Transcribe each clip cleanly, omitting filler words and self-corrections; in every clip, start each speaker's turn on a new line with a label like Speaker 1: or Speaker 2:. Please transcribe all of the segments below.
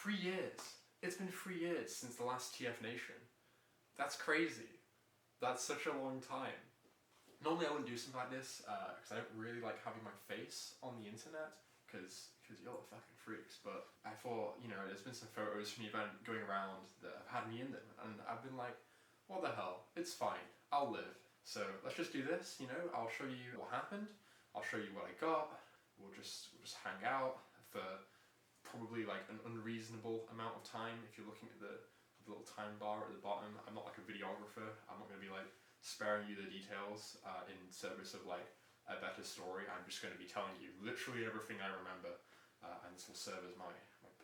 Speaker 1: 3 years. It's been 3 years since the last TFNation. That's crazy. That's such a long time. Normally I wouldn't do something like this, because I don't really like having my face on the internet, because you're fucking freaks, but I thought, you know, there's been some photos from the event going around that have had me in them, and I've been like, what the hell, it's fine, I'll live. So let's just do this, you know, I'll show you what happened, I'll show you what I got, we'll just hang out for probably like an unreasonable amount of time. If you're looking at the little time bar at the bottom, I'm not like a videographer, I'm not going to be like sparing you the details in service of like a better story. I'm just going to be telling you literally everything I remember, and this will serve as my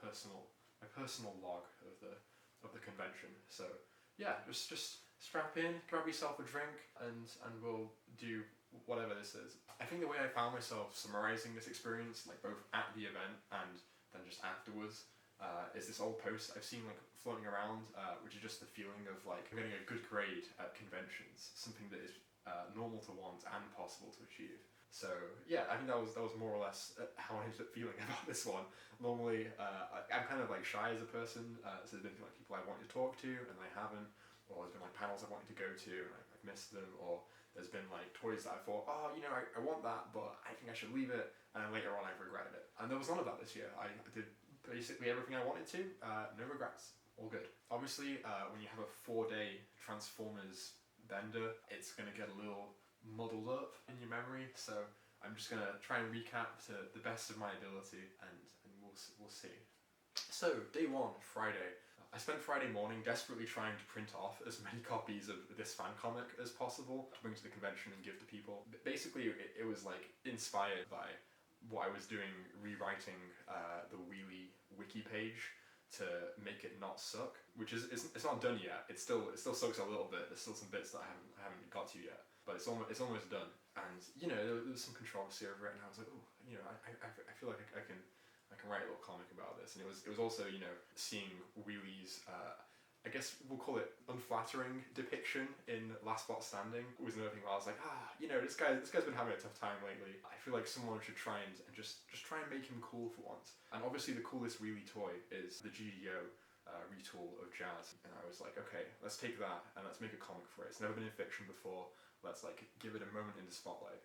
Speaker 1: personal log of the convention. So yeah, just strap in, grab yourself a drink, and we'll do whatever this is. I think the way I found myself summarizing this experience, like both at the event and then just afterwards, is this old post I've seen like floating around, which is just the feeling of like getting a good grade at conventions, something that is normal to want and possible to achieve. So yeah, I think that was more or less how I ended up feeling about this one. Normally, I'm kind of like shy as a person, so there's been like people I wanted to talk to and I haven't, or there's been like panels I wanted to go to and I've missed them, or there's been like toys that I thought, oh, you know, I want that, but I think I should leave it, and then later on I've regretted it. And there was none of that this year. I did basically everything I wanted to, no regrets, all good. Obviously, when you have a 4-day Transformers bender, it's going to get a little muddled up in your memory, so I'm just going to try and recap to the best of my ability, and we'll see. So, day 1, Friday. I spent Friday morning desperately trying to print off as many copies of this fan comic as possible to bring to the convention and give to people. Basically, it was like inspired by what I was doing, rewriting the Wheelie wiki page to make it not suck, which is it's not done yet. It still sucks a little bit. There's still some bits that I haven't got to yet, but it's almost done. And you know, there was some controversy over it, and I was like, oh, you know, I feel like I can write a little comic about this. And it was also, you know, seeing Wheelie's, I guess we'll call it unflattering depiction in Last Spot Standing was another thing where I was like, you know, this guy's been having a tough time lately. I feel like someone should try and just try and make him cool for once. And obviously the coolest Wheelie toy is the GDO retool of Jazz. And I was like, okay, let's take that and let's make a comic for it. It's never been in fiction before. Let's like give it a moment in the spotlight.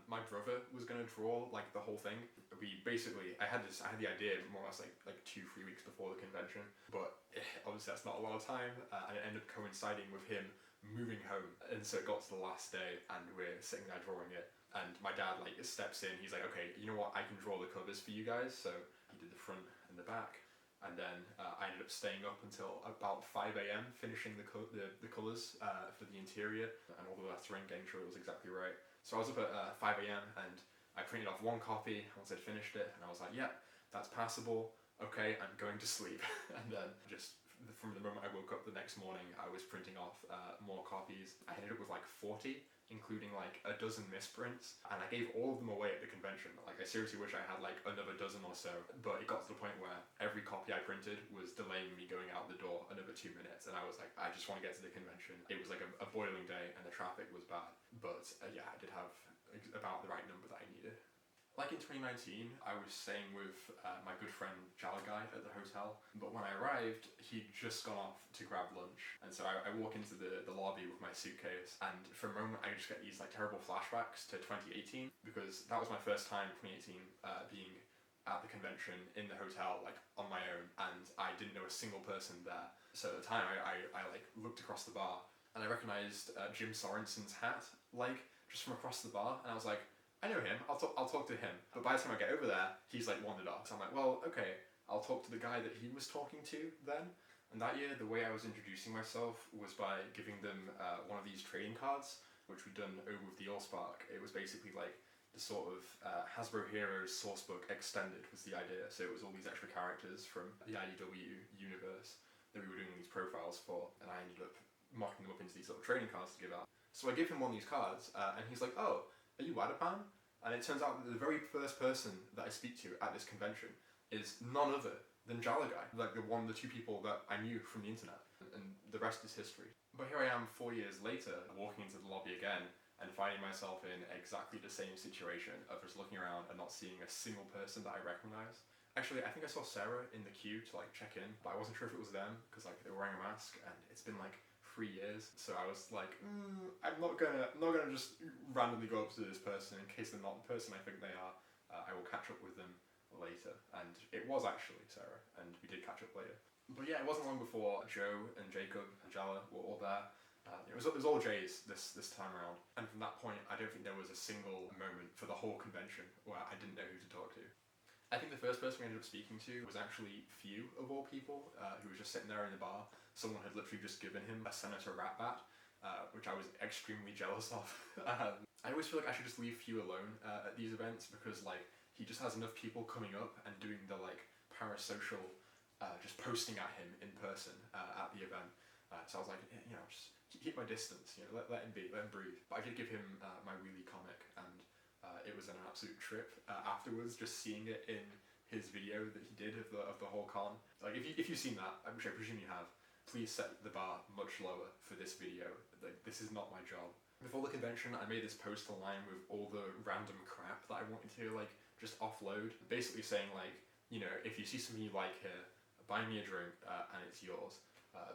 Speaker 1: My brother was going to draw like the whole thing. I had the idea more or less like 2-3 weeks before the convention, but obviously that's not a lot of time, and it ended up coinciding with him moving home, and so it got to the last day and we're sitting there drawing it, and my dad like steps in. He's like, okay, you know what, I can draw the covers for you guys. So he did the front and the back, and then I ended up staying up until about 5 AM finishing the colours for the interior and all the lettering, getting sure it was exactly right. So I was up at 5 AM and I printed off one copy once I'd finished it, and I was like, yeah, that's passable, okay, I'm going to sleep. And then just from the moment I woke up the next morning, I was printing off more copies. I ended up with like 40, including like a dozen misprints, and I gave all of them away at the convention. Like, I seriously wish I had like another dozen or so, but it got to the point where every copy I printed was delaying me going out the door another 2 minutes, and I was like, I just want to get to the convention. It was like a boiling day and the traffic was bad, but yeah, I did have about the right number that I needed. Like in 2019, I was staying with my good friend Jalagai at the hotel, but when I arrived, he'd just gone off to grab lunch, and so I walk into the lobby with my suitcase, and for a moment I just get these like terrible flashbacks to 2018, because that was my first time in 2018 being at the convention in the hotel, like on my own, and I didn't know a single person there. So at the time I like looked across the bar and I recognized Jim Sorenson's hat, like just from across the bar, and I was like, I know him, I'll talk to him. But by the time I get over there, he's like wandered off. So I'm like, well, okay, I'll talk to the guy that he was talking to then. And that year, the way I was introducing myself was by giving them one of these trading cards, which we'd done over with the Allspark. It was basically like the sort of Hasbro Heroes sourcebook extended was the idea. So it was all these extra characters from the IDW universe that we were doing these profiles for, and I ended up mocking them up into these little trading cards to give out. So I gave him one of these cards, and he's like, oh, are you Wadapan? And it turns out that the very first person that I speak to at this convention is none other than Jalagai, like the 2 people that I knew from the internet, and the rest is history. But here I am 4 years later, walking into the lobby again, and finding myself in exactly the same situation of just looking around and not seeing a single person that I recognize. Actually, I think I saw Sarah in the queue to like check in, but I wasn't sure if it was them because like they were wearing a mask, and it's been like 3 years. So I was like, I'm not gonna just randomly go up to this person in case they're not the person I think they are. I will catch up with them later, and it was actually Sarah, and we did catch up later. But yeah, it wasn't long before Joe and Jacob and Jala were all there. It was all J's this time around, and from that point, I don't think there was a single moment for the whole convention where I didn't know who to talk to. I think the first person we ended up speaking to was actually Thew, of all people, who was just sitting there in the bar. Someone had literally just given him a Senator rat bat, which I was extremely jealous of. I always feel like I should just leave Thew alone at these events because like he just has enough people coming up and doing the like parasocial, just posting at him in person at the event. So I was like, you know, just keep my distance, you know, let him be, let him breathe. But I did give him my Wheelie comic, and it was an absolute trip afterwards, just seeing it in his video that he did of the whole con. Like if you've seen that, which I presume you have, please set the bar much lower for this video. Like this is not my job. Before the convention, I made this post online with all the random crap that I wanted to like just offload, basically saying like, you know, if you see something you like here, buy me a drink and it's yours.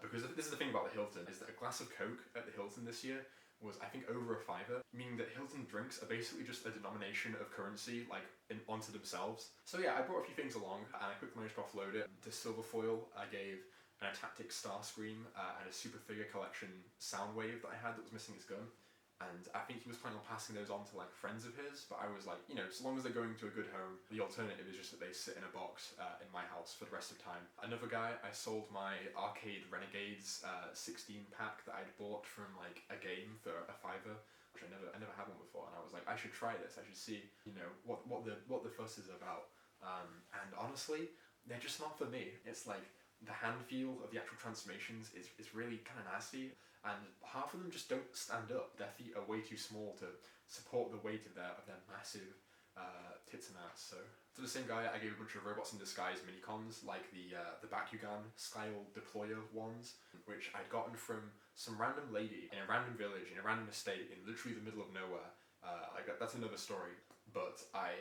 Speaker 1: Because this is the thing about the Hilton, is that a glass of Coke at the Hilton this year was I think over $5, meaning that Hilton drinks are basically just a denomination of currency like onto themselves. So yeah, I brought a few things along and I quickly managed to offload it. The silver foil I gave an Tactic Starscream and a Super Figure Collection Soundwave that I had that was missing its gun. And I think he was planning on passing those on to like friends of his, but I was like, you know, so long as they're going to a good home, the alternative is just that they sit in a box in my house for the rest of time. Another guy, I sold my Arcade Renegades 16 pack that I'd bought from like a game for a $5, which I never had one before, and I was like, I should try this. I should see, you know, what the fuss is about. And honestly, they're just not for me. It's like the hand feel of the actual transformations is really kind of nasty. And half of them just don't stand up. Their feet are way too small to support the weight of their massive tits and ass. So to the same guy, I gave a bunch of Robots in Disguise minicons, like the Bakugan style deployer ones, which I'd gotten from some random lady in a random village, in a random estate, in literally the middle of nowhere. That's another story. But I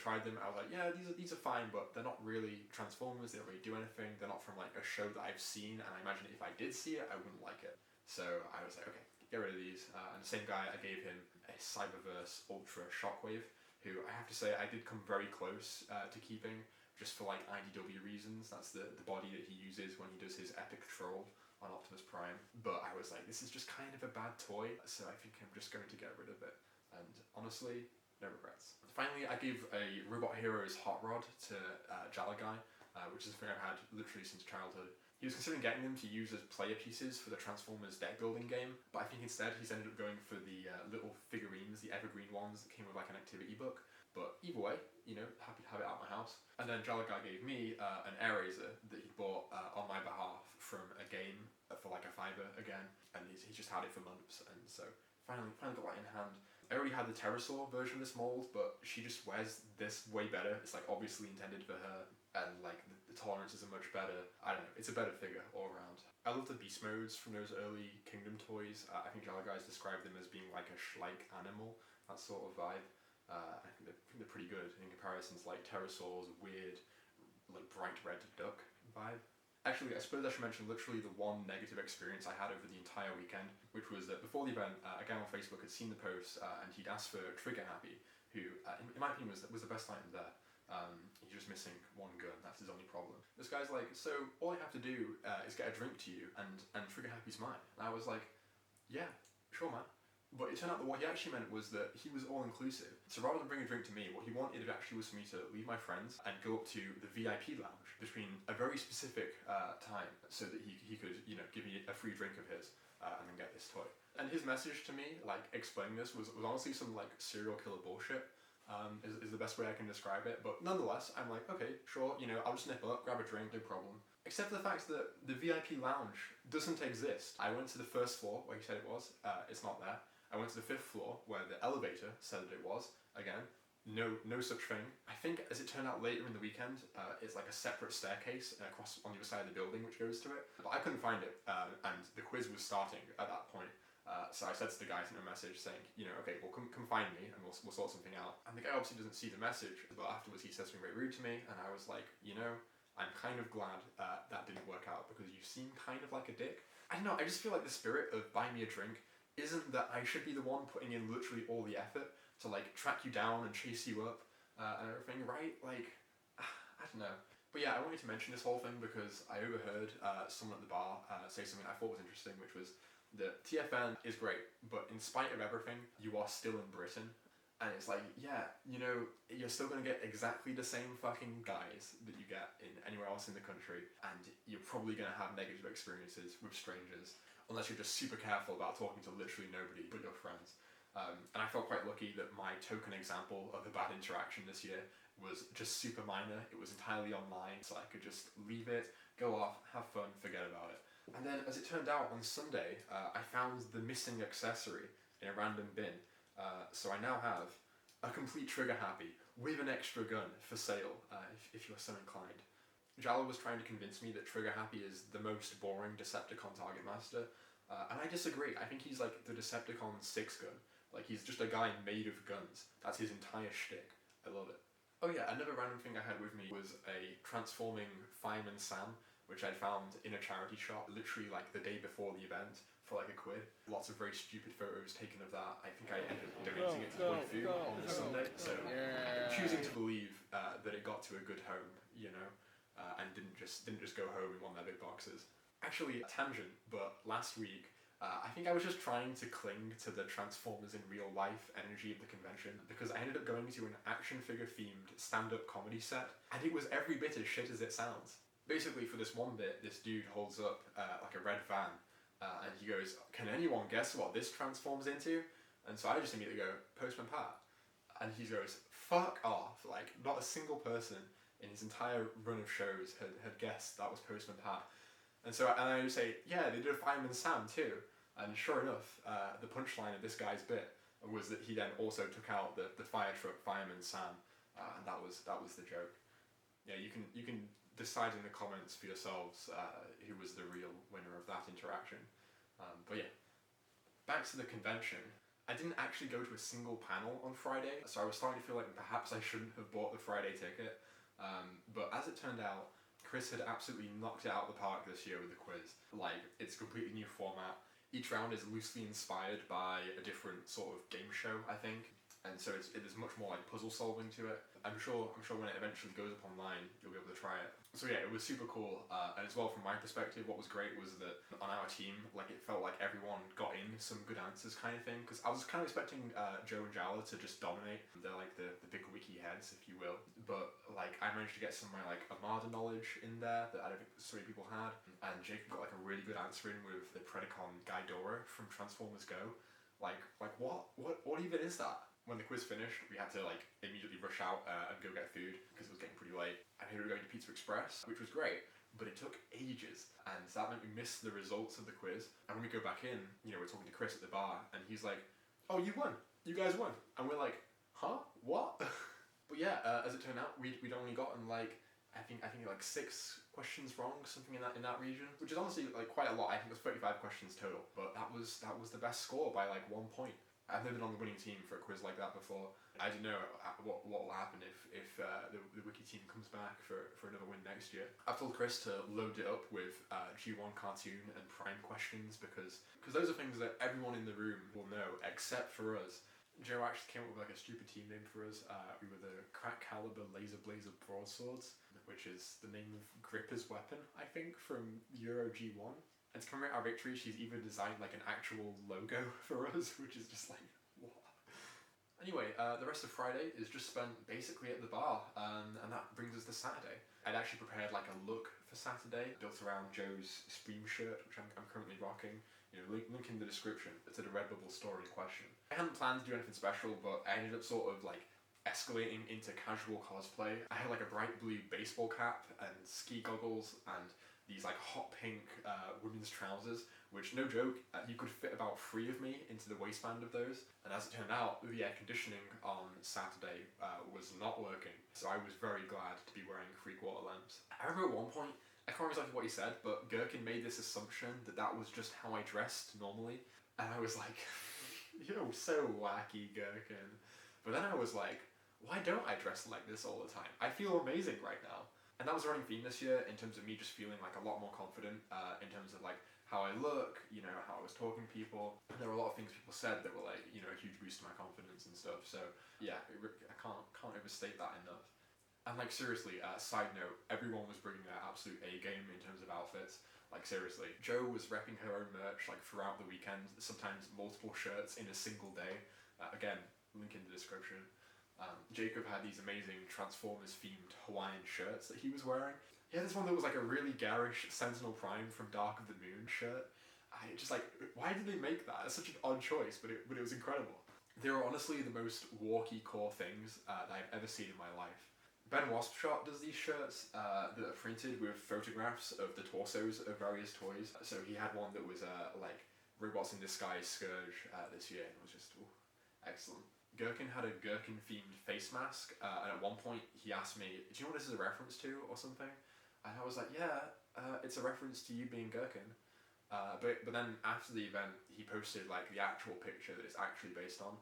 Speaker 1: tried them. I was like, yeah, these are fine, but they're not really Transformers. They don't really do anything. They're not from like a show that I've seen, and I imagine if I did see it, I wouldn't like it. So I was like, okay, get rid of these. And the same guy, I gave him a Cyberverse Ultra Shockwave, who I have to say I did come very close to keeping, just for like IDW reasons. That's the body that he uses when he does his epic troll on Optimus Prime. But I was like, this is just kind of a bad toy, so I think I'm just going to get rid of it. And honestly, no regrets. Finally, I gave a Robot Heroes Hot Rod to Jalagai, which is a thing I've had literally since childhood. He was considering getting them to use as player pieces for the Transformers deck building game, but I think instead he's ended up going for the little figurines, the evergreen ones that came with like an activity book. But either way, you know, happy to have it at my house. And then Jalagai gave me an Air-Razor that he bought on my behalf from a game for like a $5 again, and he's just had it for months, and so finally got that in hand. I already had the Pterosaur version of this mold, but she just wears this way better. It's like obviously intended for her, and like the tolerances are much better. I don't know, it's a better figure all around. I love the beast modes from those early Kingdom toys. I think Jalaguys described them as being like a Schleich animal, that sort of vibe. I think they're pretty good in comparison to like Pterosaur's weird, like bright red duck vibe. Actually, I suppose I should mention literally the one negative experience I had over the entire weekend, which was that before the event, a guy on Facebook had seen the post and he'd asked for Trigger Happy, who, in my opinion, was the best item there. He's just missing one gun, that's his only problem. This guy's like, so all I have to do is get a drink to you and Trigger Happy's mine. And I was like, yeah, sure man. But it turned out that what he actually meant was that he was all-inclusive. So rather than bring a drink to me, what he wanted actually was for me to leave my friends and go up to the VIP lounge between a very specific time so that he could, you know, give me a free drink of his and then get this toy. And his message to me, like, explaining this was honestly some, like, serial killer bullshit. Is the best way I can describe it. But nonetheless, I'm like, okay, sure, you know, I'll just nip up, grab a drink, no problem. Except for the fact that the VIP lounge doesn't exist. I went to the first floor where he said it was, it's not there. I went to the 5th floor where the elevator said that it was, again, no such thing. I think as it turned out later in the weekend, it's like a separate staircase across on the other side of the building which goes to it. But I couldn't find it, and the quiz was starting at that point. So I said to the guy, sent him a message saying, you know, okay, well, come find me and we'll sort something out. And the guy obviously doesn't see the message, but afterwards he said something very rude to me, and I was like, you know, I'm kind of glad that didn't work out, because you seem kind of like a dick. I don't know, I just feel like the spirit of buy me a drink isn't that I should be the one putting in literally all the effort to like track you down and chase you up and everything, right? Like, I don't know. But yeah, I wanted to mention this whole thing because I overheard someone at the bar say something I thought was interesting, which was that TFN is great, but in spite of everything, you are still in Britain. And it's like, yeah, you know, you're still going to get exactly the same fucking guys that you get in anywhere else in the country, and you're probably going to have negative experiences with strangers, unless you're just super careful about talking to literally nobody but your friends. And I felt quite lucky that my token example of a bad interaction this year was just super minor. It was entirely online, so I could just leave it, go off, have fun, forget about it. And then, as it turned out, on Sunday, I found the missing accessory in a random bin. So I now have a complete trigger happy with an extra gun for sale, if you're so inclined. Jala was trying to convince me that trigger happy is the most boring Decepticon target master, and I disagree. I think he's like the Decepticon 6 gun. Like, he's just a guy made of guns. That's his entire shtick. I love it. Oh yeah, another random thing I had with me was a transforming Fireman Sam, which I'd found in a charity shop literally like the day before the event for like £1. Lots of very stupid photos taken of that. I think I ended up donating it to Thew on the Sunday, so I'm choosing to believe that it got to a good home, you know, and didn't just go home in one of their big boxes. Actually, a tangent, but last week I think I was just trying to cling to the Transformers in real life energy of the convention, because I ended up going to an action figure themed stand-up comedy set, and it was every bit as shit as it sounds. Basically, for this one bit, this dude holds up like a red van, and he goes, "Can anyone guess what this transforms into?" And so I just immediately go, "Postman Pat." And he goes, "Fuck off." Like, not a single person in his entire run of shows had guessed that was Postman Pat. And so I would say, "Yeah, they did a Fireman Sam too." And sure enough, the punchline of this guy's bit was that he then also took out the fire truck Fireman Sam, and that was the joke. Yeah, you can decide in the comments for yourselves who was the real winner of that interaction. But yeah, back to the convention. I didn't actually go to a single panel on Friday, so I was starting to feel like perhaps I shouldn't have bought the Friday ticket. But as it turned out, Chris had absolutely knocked it out of the park this year with the quiz. Like, it's a completely new format. Each round is loosely inspired by a different sort of game show, I think. And so there's much more like puzzle solving to it. I'm sure when it eventually goes up online, you'll be able to try it. So yeah, it was super cool. And as well, from my perspective, what was great was that on our team, like, it felt like everyone got in some good answers kind of thing. Because I was kind of expecting Joe and Jala to just dominate. They're like the big wiki heads, if you will. But like, I managed to get some of my like Armada knowledge in there that I don't think so many people had. And Jacob got like a really good answer in with the Predacon Gaidora from Transformers Go. Like what even is that? When the quiz finished, we had to like immediately rush out and go get food because it was getting pretty late. And we were going to Pizza Express, which was great, but it took ages, and so that meant we missed the results of the quiz. And when we go back in, you know, we're talking to Chris at the bar, and he's like, "Oh, you won! You guys won!" And we're like, "Huh? What?" But yeah, as it turned out, we'd only gotten like I think like 6 questions wrong, something in that region, which is honestly like quite a lot. I think it was 35 questions total, but that was the best score by like 1 point. I've never been on the winning team for a quiz like that before. I don't know what will happen if the wiki team comes back for another win next year. I've told Chris to load it up with G1 cartoon and prime questions because those are things that everyone in the room will know except for us. Joe actually came up with like a stupid team name for us. We were the Crack Caliber Laser Blazer Broadswords, which is the name of Gripper's weapon, I think, from Euro G1. And to commemorate our victory, she's even designed like an actual logo for us, which is just like, what? Anyway, the rest of Friday is just spent basically at the bar, and that brings us to Saturday. I'd actually prepared like a look for Saturday, built around Joe's Scream shirt, which I'm currently rocking. You know, link in the description to the Redbubble store in question. I hadn't planned to do anything special, but I ended up sort of like escalating into casual cosplay. I had like a bright blue baseball cap and ski goggles and these like hot pink women's trousers, which, no joke, you could fit about 3 of me into the waistband of those. And as it turned out, the air conditioning on Saturday was not working, so I was very glad to be wearing 3/4 lamps. I remember at one point, I can't remember exactly what he said, but Gherkin made this assumption that was just how I dressed normally. And I was like, you're so wacky, Gherkin. But then I was like, why don't I dress like this all the time? I feel amazing right now. And that was a running theme this year in terms of me just feeling like a lot more confident in terms of like how I look, you know, how I was talking to people. And there were a lot of things people said that were like, you know, a huge boost to my confidence and stuff. So yeah, I can't overstate that enough. And like seriously, side note, everyone was bringing their absolute A game in terms of outfits. Like seriously, Jo was repping her own merch like throughout the weekend, sometimes multiple shirts in a single day. Again, link in the description. Jacob had these amazing Transformers themed Hawaiian shirts that he was wearing. He had this one that was like a really garish Sentinel Prime from Dark of the Moon shirt. I just like, why did they make that? It's such an odd choice, but it was incredible. They were honestly the most walky core things that I've ever seen in my life. Ben Waspshot does these shirts that are printed with photographs of the torsos of various toys. So he had one that was like Robots in Disguise Scourge this year, and it was just excellent. Gherkin had a Gherkin themed face mask, and at one point he asked me, do you know what this is a reference to or something? And I was like, yeah, it's a reference to you being Gherkin. But then after the event he posted like the actual picture that it's actually based on.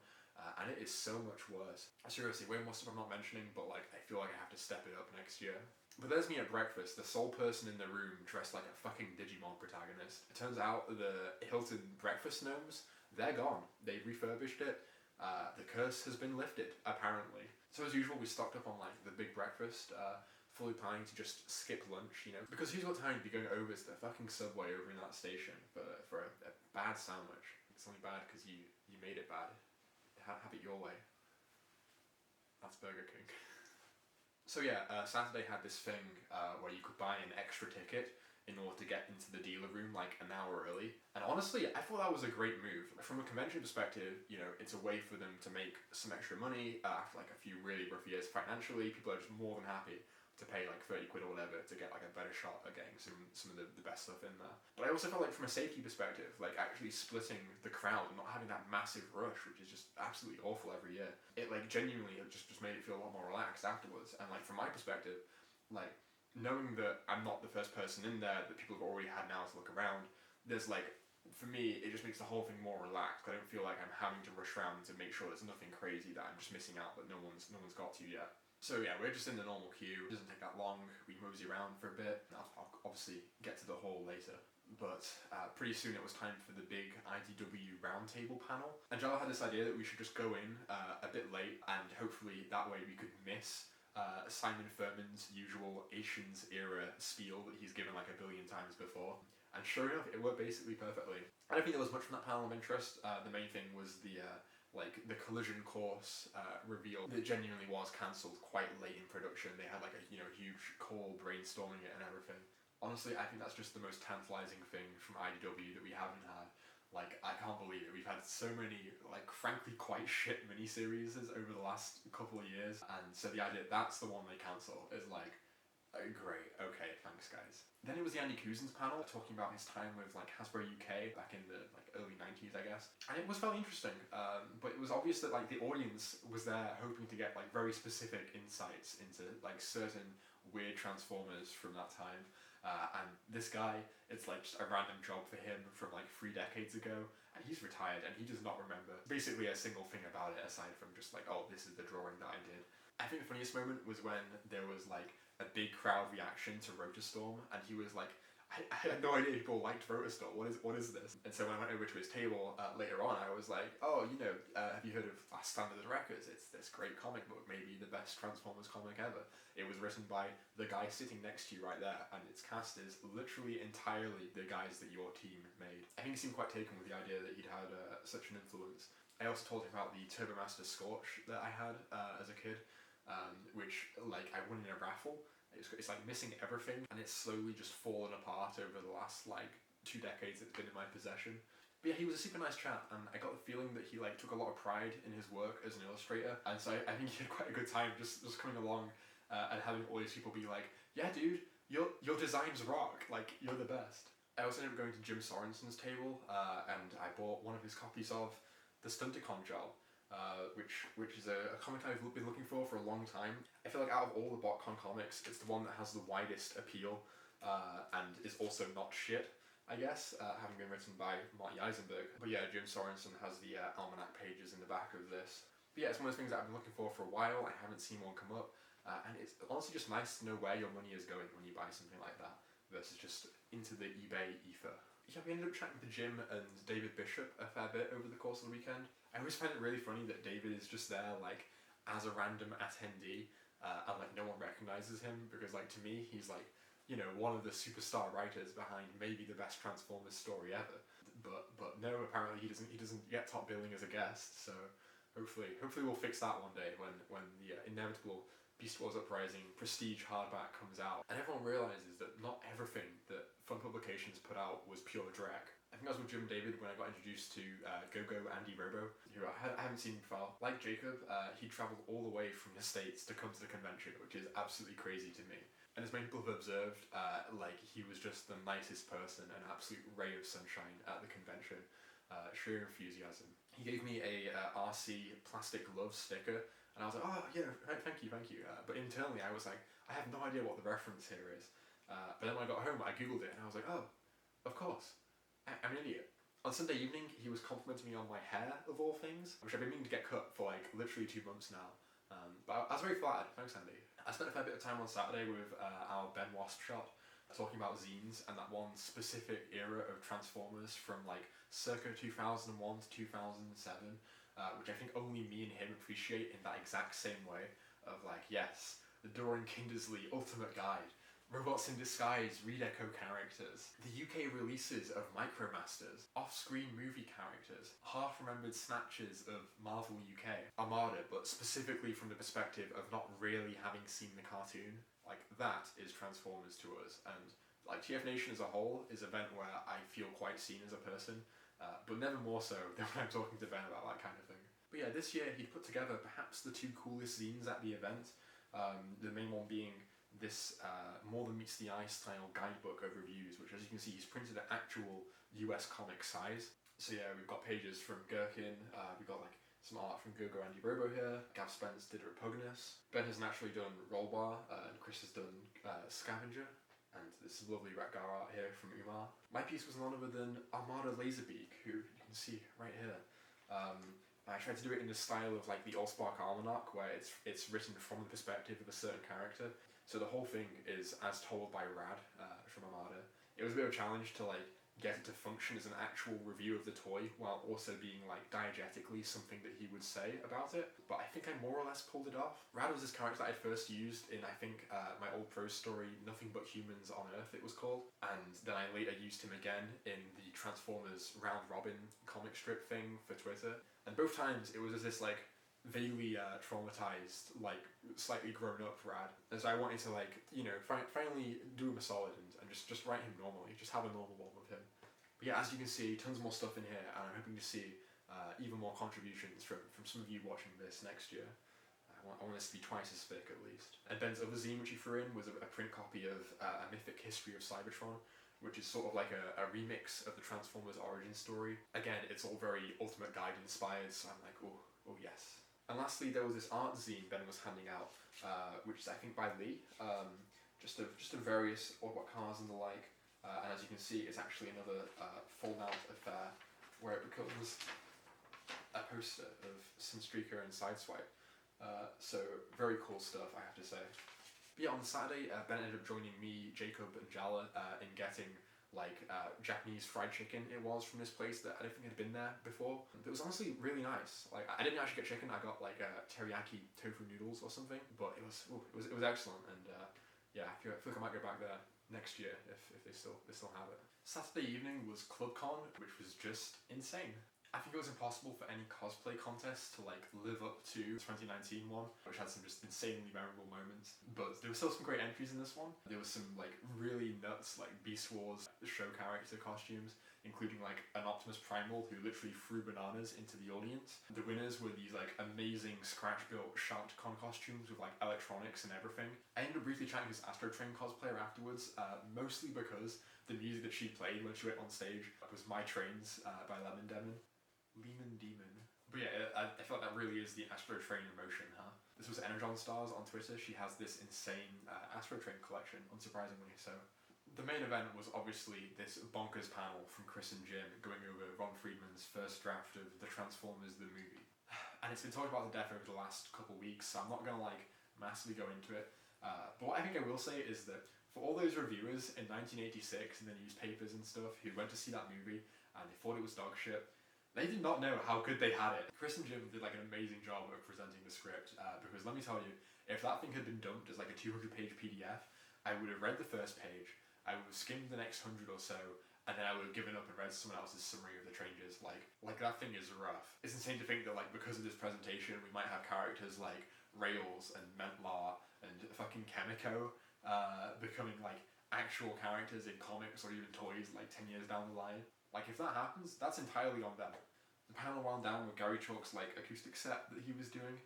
Speaker 1: And it is so much worse. Seriously, way more stuff I'm not mentioning, but like I feel like I have to step it up next year. But there's me at breakfast, the sole person in the room dressed like a fucking Digimon protagonist. It turns out the Hilton breakfast gnomes, they're gone. They refurbished it. The curse has been lifted, apparently. So as usual, we stocked up on like the big breakfast, fully planning to just skip lunch, you know. Because who's got time to be going over to the fucking Subway over in that station for a bad sandwich? It's only bad because you made it bad. Have it your way. That's Burger King. So yeah, Saturday had this thing where you could buy an extra ticket in order to get into the dealer room like an hour early. And honestly, I thought that was a great move. From a convention perspective, you know, it's a way for them to make some extra money after like a few really rough years financially. People are just more than happy to pay like 30 quid or whatever to get like a better shot at getting some of the best stuff in there. But I also felt like from a safety perspective, like actually splitting the crowd and not having that massive rush, which is just absolutely awful every year, it like genuinely just made it feel a lot more relaxed afterwards. And like from my perspective, like knowing that I'm not the first person in there, that people have already had now to look around, there's like, for me, it just makes the whole thing more relaxed. I don't feel like I'm having to rush around to make sure there's nothing crazy that I'm just missing out that no one's got to yet. So yeah, we're just in the normal queue. It doesn't take that long. We mosey around for a bit. I'll obviously get to the hall later. But pretty soon it was time for the big IDW roundtable panel. Angela had this idea that we should just go in a bit late, and hopefully that way we could miss Simon Furman's usual Asians era spiel that he's given like a billion times before. And sure enough, it worked basically perfectly. I don't think there was much from that panel of interest. The main thing was the collision course reveal that genuinely was cancelled quite late in production. They had like a huge call brainstorming it and everything. Honestly, I think that's just the most tantalizing thing from IDW that we haven't had. Like, I can't believe it. We've had so many, like, frankly quite shit miniseries over the last couple of years, and so the idea that's the one they cancel is like, great, okay, thanks guys. Then it was the Andy Couzens panel, talking about his time with like Hasbro UK back in the like early 90s, I guess. And it was very interesting, but it was obvious that like the audience was there hoping to get like very specific insights into like certain weird Transformers from that time. And this guy, it's like just a random job for him from like 3 decades ago, and he's retired and he does not remember basically a single thing about it aside from just like, oh, this is the drawing that I did. I think the funniest moment was when there was like a big crowd reaction to Rotorstorm, and he was like, I had no idea people liked Rotorstorm, what is this? And so when I went over to his table later on, I was like, oh, have you heard of Standard Records? It's this great comic book, maybe the best Transformers comic ever. It was written by the guy sitting next to you right there, and its cast is literally entirely the guys that your team made. I think he seemed quite taken with the idea that he'd had such an influence. I also told him about the Turbomaster Scorch that I had as a kid, which like I won in a raffle. It's like missing everything, and it's slowly just fallen apart over the last like 2 decades it's been in my possession. But yeah, he was a super nice chap, and I got the feeling that he like took a lot of pride in his work as an illustrator, and so I think he had quite a good time just coming along and having all these people be like, yeah dude, your designs rock, like you're the best. I also ended up going to Jim Sorenson's table, and I bought one of his copies of the Stunticon Job, which is a comic I've been looking for a long time. I feel like out of all the BotCon comics, it's the one that has the widest appeal, and is also not shit. I guess, having been written by Marty Eisenberg. But yeah, Jim Sorenson has the almanac pages in the back of this. But yeah, it's one of those things that I've been looking for a while. I haven't seen one come up. And it's honestly just nice to know where your money is going when you buy something like that, versus just into the eBay ether. Yeah, we ended up chatting to Jim and David Bishop a fair bit over the course of the weekend. I always find it really funny that David is just there, like, as a random attendee, and like no one recognises him, because like to me, he's like, you know, one of the superstar writers behind maybe the best Transformers story ever. But no, apparently he doesn't get top billing as a guest, so hopefully we'll fix that one day when the inevitable Beast Wars Uprising prestige hardback comes out, and everyone realises that not everything that Fun Publications put out was pure dreck. I think I was with Jim and David when I got introduced to GoGoAndyRobo, who I haven't seen before. Like Jacob, he travelled all the way from the States to come to the convention, which is absolutely crazy to me. And as many people have observed, like he was just the nicest person, an absolute ray of sunshine at the convention, sheer enthusiasm. He gave me a RC plastic glove sticker, and I was like, oh yeah, thank you. But internally I was like, I have no idea what the reference here is. But then when I got home, I googled it, and I was like, oh, of course, I'm an idiot. On Sunday evening, he was complimenting me on my hair, of all things, which I've been meaning to get cut for like literally 2 months now. But I was very flattered, thanks Andy. I spent a fair bit of time on Saturday with our Ben Waspshot, talking about zines and that one specific era of Transformers from like circa 2001 to 2007. Which I think only me and him appreciate in that exact same way of like, yes, the Doran Kindersley Ultimate Guide, Robots in Disguise Redeco characters, the UK releases of Micromasters, off-screen movie characters, half-remembered snatches of Marvel UK, Armada, but specifically from the perspective of not really having seen the cartoon. Like, that is Transformers to us, and like TFNation as a whole is an event where I feel quite seen as a person. But never more so than when I'm talking to Ben about that kind of thing. But yeah, this year he'd put together perhaps the 2 coolest zines at the event. The main one being this More Than Meets the Eye style guidebook of reviews, which as you can see he's printed at actual US comic size. So yeah, we've got pages from Gherkin, we've got like some art from GoGoAndyRobo here, Gav Spence did Repugnus, Ben has naturally done Rollbar, and Chris has done Scavenger. And this lovely Ratgar art here from Umar. My piece was none other than Armada Laserbeak, who you can see right here. I tried to do it in the style of like the Allspark Almanac, where it's written from the perspective of a certain character. So the whole thing is as told by Rad from Armada. It was a bit of a challenge to like get it to function as an actual review of the toy, while also being like diegetically something that he would say about it. But I think I more or less pulled it off. Rad was this character that I first used in, I think, my old prose story, Nothing But Humans on Earth it was called. And then I later used him again in the Transformers Round Robin comic strip thing for Twitter. And both times it was as this like vaguely traumatized, like slightly grown up Rad. And so I wanted to like, you know, finally do him a solid and just write him normally, just have a normal one with him. But yeah, as you can see, tons more stuff in here, and I'm hoping to see even more contributions from some of you watching this next year. I want this to be twice as thick at least. And Ben's other zine which he threw in was a print copy of A Mythic History of Cybertron, which is sort of like a remix of the Transformers origin story. Again, it's all very Ultimate Guide inspired, so I'm like, oh yes. And lastly, there was this art zine Ben was handing out, which is I think by Lee, just of various Autobot cars and the like. And as you can see, it's actually another fold-out affair where it becomes a poster of Sunstreaker and Sideswipe. So very cool stuff, I have to say. But yeah, on Saturday, Ben ended up joining me, Jacob, and Jala in getting like Japanese fried chicken it was from this place that I don't think had been there before. It was honestly really nice. Like I didn't actually get chicken, I got like teriyaki tofu noodles or something, but it was excellent, and yeah, I feel like I might go back there next year if they still have it. Saturday evening was ClubCon, which was just insane. I think it was impossible for any cosplay contest to like live up to the 2019 one, which had some just insanely memorable moments. But there were still some great entries in this one. There was some like really nuts like Beast Wars show character costumes, including like an Optimus Primal who literally threw bananas into the audience. The winners were these like amazing scratch-built Sharktcon costumes with like electronics and everything. I ended up briefly chatting with this Astro Train cosplayer afterwards, mostly because the music that she played when she went on stage was My Trains by Lemon Demon. But yeah, I feel like that really is the Astro Train emotion, huh? This was Energon Stars on Twitter. She has this insane Astro Train collection, unsurprisingly so. The main event was obviously this bonkers panel from Chris and Jim going over Ron Friedman's first draft of the Transformers the movie. And it's been talked about to death over the last couple of weeks, so I'm not gonna like massively go into it. But what I think I will say is that for all those reviewers in 1986 in the newspapers and stuff who went to see that movie and they thought it was dog shit, they did not know how good they had it. Chris and Jim did like an amazing job of presenting the script, because let me tell you, if that thing had been dumped as like a 200-page PDF, I would have read the first page, I would have skimmed the next 100 or so, and then I would have given up and read someone else's summary of the changes. Like that thing is rough. It's insane to think that like because of this presentation we might have characters like Rails and Mentlar and fucking Chemico becoming like actual characters in comics or even toys like 10 years down the line. Like if that happens, that's entirely on them. The panel wound down with Gary Chalk's like acoustic set that he was doing,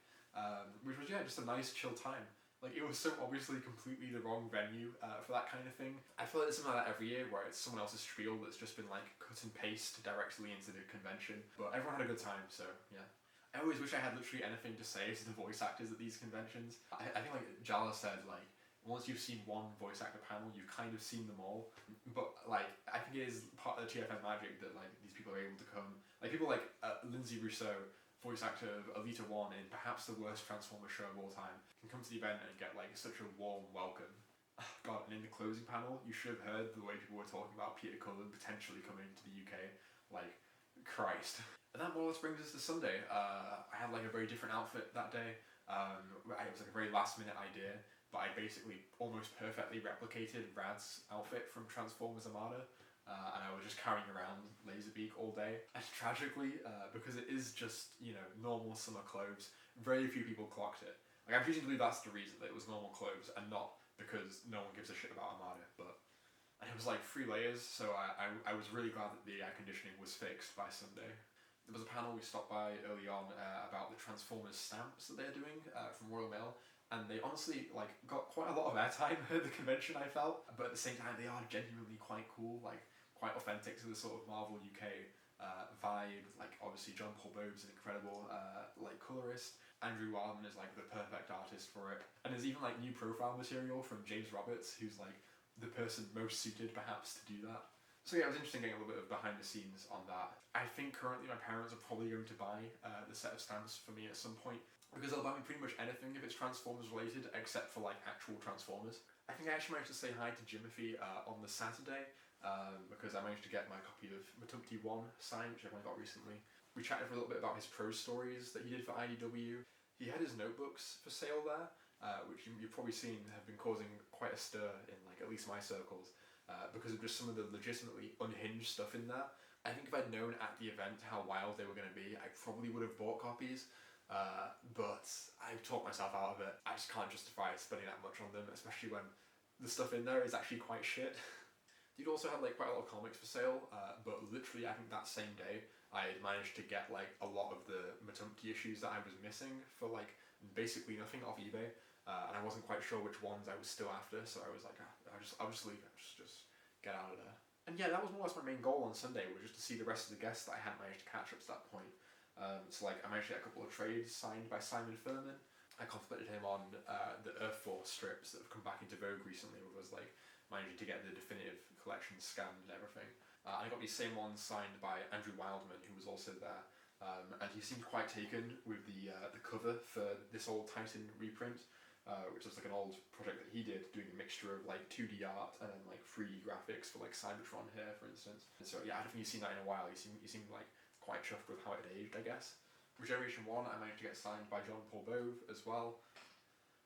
Speaker 1: which was just a nice chill time. Like it was so obviously completely the wrong venue for that kind of thing. I feel like there's something like that every year where it's someone else's spiel that's just been like cut and paste directly into the convention. But everyone had a good time, so yeah. I always wish I had literally anything to say to the voice actors at these conventions. I think like Jala said, like once you've seen one voice actor panel, you've kind of seen them all. But like I think it is part of the TFN magic that like these people are able to come. Like people like Lindsay Rousseau, voice actor of Alita 1 in perhaps the worst Transformers show of all time, can come to the event and get like such a warm welcome. God, and in the closing panel, you should have heard the way people were talking about Peter Cullen potentially coming to the UK. Like, Christ. And that more or less brings us to Sunday. I had like a very different outfit that day. It was like a very last minute idea, but I basically almost perfectly replicated Rad's outfit from Transformers Armada. And I was just carrying around Laserbeak all day. And tragically, because it is just, you know, normal summer clothes, very few people clocked it. Like, I'm choosing to believe that's the reason, that it was normal clothes and not because no one gives a shit about Armada. And it was like 3 layers, so I was really glad that the air conditioning was fixed by Sunday. There was a panel we stopped by early on about the Transformers stamps that they're doing from Royal Mail. And they honestly like got quite a lot of airtime at the convention, I felt. But at the same time, they are genuinely quite cool, like quite authentic to the sort of Marvel UK vibe. Like obviously John Paul Bove's an incredible like colorist. Andrew Wildman is like the perfect artist for it. And there's even like new profile material from James Roberts, who's like the person most suited perhaps to do that. So yeah, it was interesting getting a little bit of behind the scenes on that. I think currently my parents are probably going to buy the set of stamps for me at some point, because they'll buy me pretty much anything if it's Transformers related, except for like actual Transformers. I think I actually managed to say hi to Jimothy on the Saturday, because I managed to get my copy of Matumpty 1 signed, which I got recently. We chatted for a little bit about his prose stories that he did for IDW. He had his notebooks for sale there, which you've probably seen have been causing quite a stir in like at least my circles, because of just some of the legitimately unhinged stuff in there. I think if I'd known at the event how wild they were going to be, I probably would have bought copies. But I've talked myself out of it. I just can't justify spending that much on them, especially when the stuff in there is actually quite shit. You'd also had like quite a lot of comics for sale, but literally I think that same day I had managed to get like a lot of the Matumpty issues that I was missing for like basically nothing off eBay, and I wasn't quite sure which ones I was still after, so I was like, I'll just leave it, just get out of there. And yeah, that was more or less my main goal on Sunday, was just to see the rest of the guests that I hadn't managed to catch up to that point. So like I managed to get a couple of trades signed by Simon Furman. I complimented him on the Earth Force strips that have come back into vogue recently, where it was like managing to get the definitive collection scanned and everything. I got these same ones signed by Andrew Wildman, who was also there, and he seemed quite taken with the cover for this old Titan reprint, which was like an old project that he did, doing a mixture of like 2D art and then like 3D graphics for like Cybertron here, for instance. And so yeah, I don't think you've seen that in a while. He seemed like quite chuffed with how it had aged, I guess. Regeneration 1, I managed to get signed by John Paul Bove as well.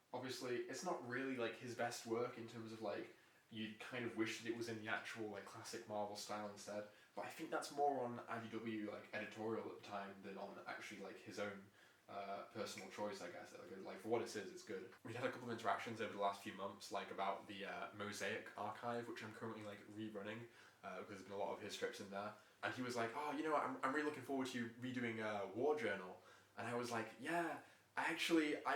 Speaker 1: Obviously, it's not really like his best work in terms of like, you'd kind of wish that it was in the actual like classic Marvel style instead, but I think that's more on IDW like editorial at the time than on actually like his own personal choice, I guess. Like for what it is, it's good. We had a couple of interactions over the last few months, like about the Mosaic archive, which I'm currently like rerunning, because there's been a lot of his strips in there. And he was like, oh, you know, I'm really looking forward to you redoing War Journal. And I was like, yeah, I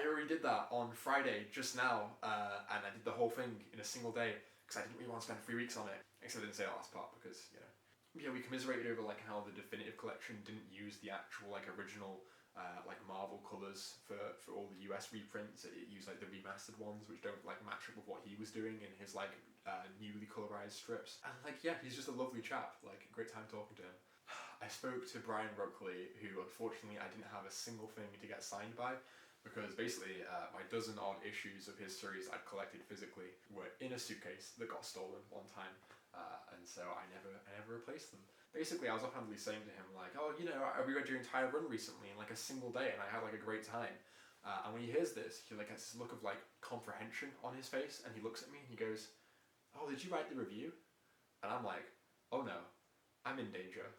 Speaker 1: already did that on Friday just now, and I did the whole thing in a single day, because I didn't really want to spend 3 weeks on it. Except I didn't say that last part, because, you know. Yeah, we commiserated over like how the definitive collection didn't use the actual like original like Marvel colours for all the US reprints. It used like the remastered ones, which don't like match up with what he was doing in his like newly colorized strips. And like, yeah, he's just a lovely chap. Like, great time talking to him. I spoke to Brian Ruckley, who unfortunately I didn't have a single thing to get signed by, because basically my dozen odd issues of his series I'd collected physically were in a suitcase that got stolen one time, and so I never replaced them. Basically, I was offhandedly saying to him like, oh, you know, I reread your entire run recently in like a single day, and I had like a great time. And when he hears this, he like has this look of like comprehension on his face, and he looks at me and he goes, oh, did you write the review? And I'm like, oh no, I'm in danger.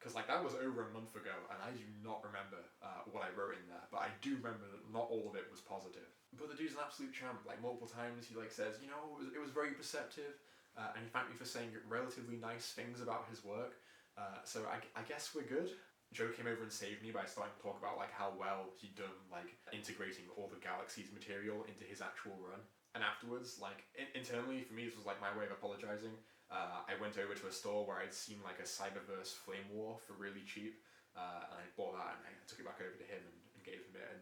Speaker 1: Because like that was over a month ago, and I do not remember what I wrote in there, but I do remember that not all of it was positive. But the dude's an absolute champ. Like multiple times he like says, you know, it was very perceptive, and he thanked me for saying relatively nice things about his work. So I guess we're good. Joe came over and saved me by starting to talk about like how well he'd done like integrating all the Galaxy's material into his actual run. And afterwards, like internally for me, this was like my way of apologizing. I went over to a store where I'd seen like a Cyberverse Flame War for really cheap, and I bought that and I took it back over to him and gave him it. And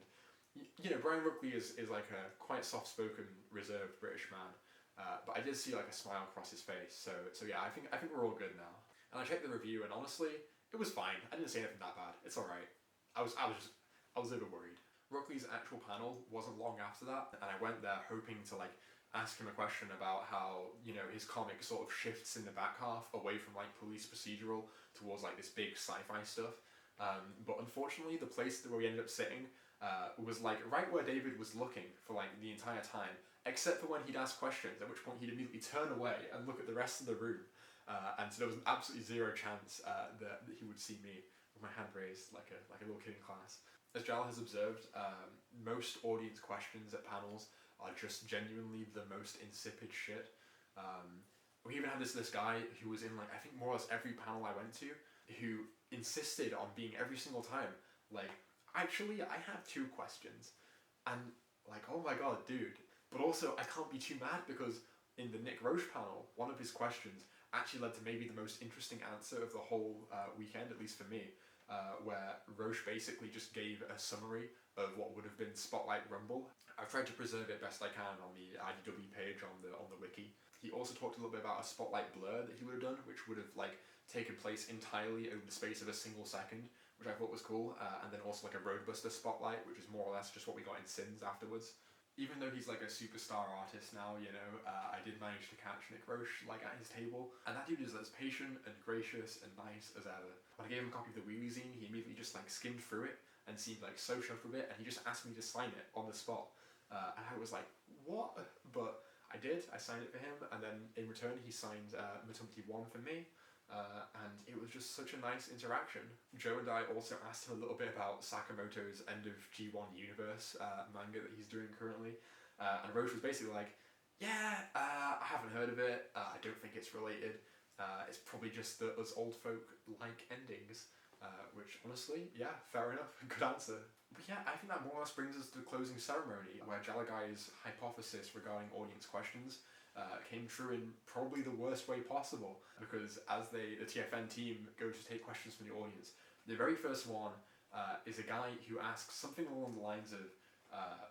Speaker 1: you know, Brian Ruckley is like a quite soft-spoken, reserved British man, but I did see like a smile across his face. So yeah, I think we're all good now. And I checked the review, and honestly, it was fine. I didn't say anything that bad. It's all right. I was over worried. Ruckley's actual panel wasn't long after that, and I went there hoping to like ask him a question about how, you know, his comic sort of shifts in the back half away from like police procedural towards like this big sci-fi stuff. But unfortunately, the place where we ended up sitting was like right where David was looking for like the entire time, except for when he'd ask questions, at which point he'd immediately turn away and look at the rest of the room. And so there was absolutely zero chance that he would see me with my hand raised like a little kid in class. As Jal has observed, most audience questions at panels are just genuinely the most insipid shit. We even had this guy who was in like I think more or less every panel I went to, who insisted on being every single time like, actually I have 2 questions, and like, oh my god, dude. But also I can't be too mad because in the Nick Roche panel, one of his questions actually led to maybe the most interesting answer of the whole weekend, at least for me, where Roche basically just gave a summary of what would have been Spotlight Rumble. I've tried to preserve it best I can on the IDW page on the wiki. He also talked a little bit about a Spotlight blur that he would have done, which would have like taken place entirely over the space of a single second, which I thought was cool, and then also like a Roadbuster Spotlight, which is more or less just what we got in Sins afterwards. Even though he's like a superstar artist now, you know, I did manage to catch Nick Roche like at his table, and that dude is as patient and gracious and nice as ever. When I gave him a copy of the Wheelie zine, he immediately just like skimmed through it and seemed like so chuffed with it, and he just asked me to sign it on the spot. And I was like, what? But I did, I signed it for him, and then in return he signed Matumti 1 for me, and it was just such a nice interaction. Joe and I also asked him a little bit about Sakamoto's End of G1 Universe manga that he's doing currently, and Roche was basically like, yeah, I haven't heard of it, I don't think it's related, it's probably just that us old folk like endings, which honestly, yeah, fair enough, good answer. But yeah, I think that more or less brings us to the closing ceremony, where Jalagai's hypothesis regarding audience questions came true in probably the worst way possible, because as the TFN team go to take questions from the audience, the very first one is a guy who asks something along the lines of,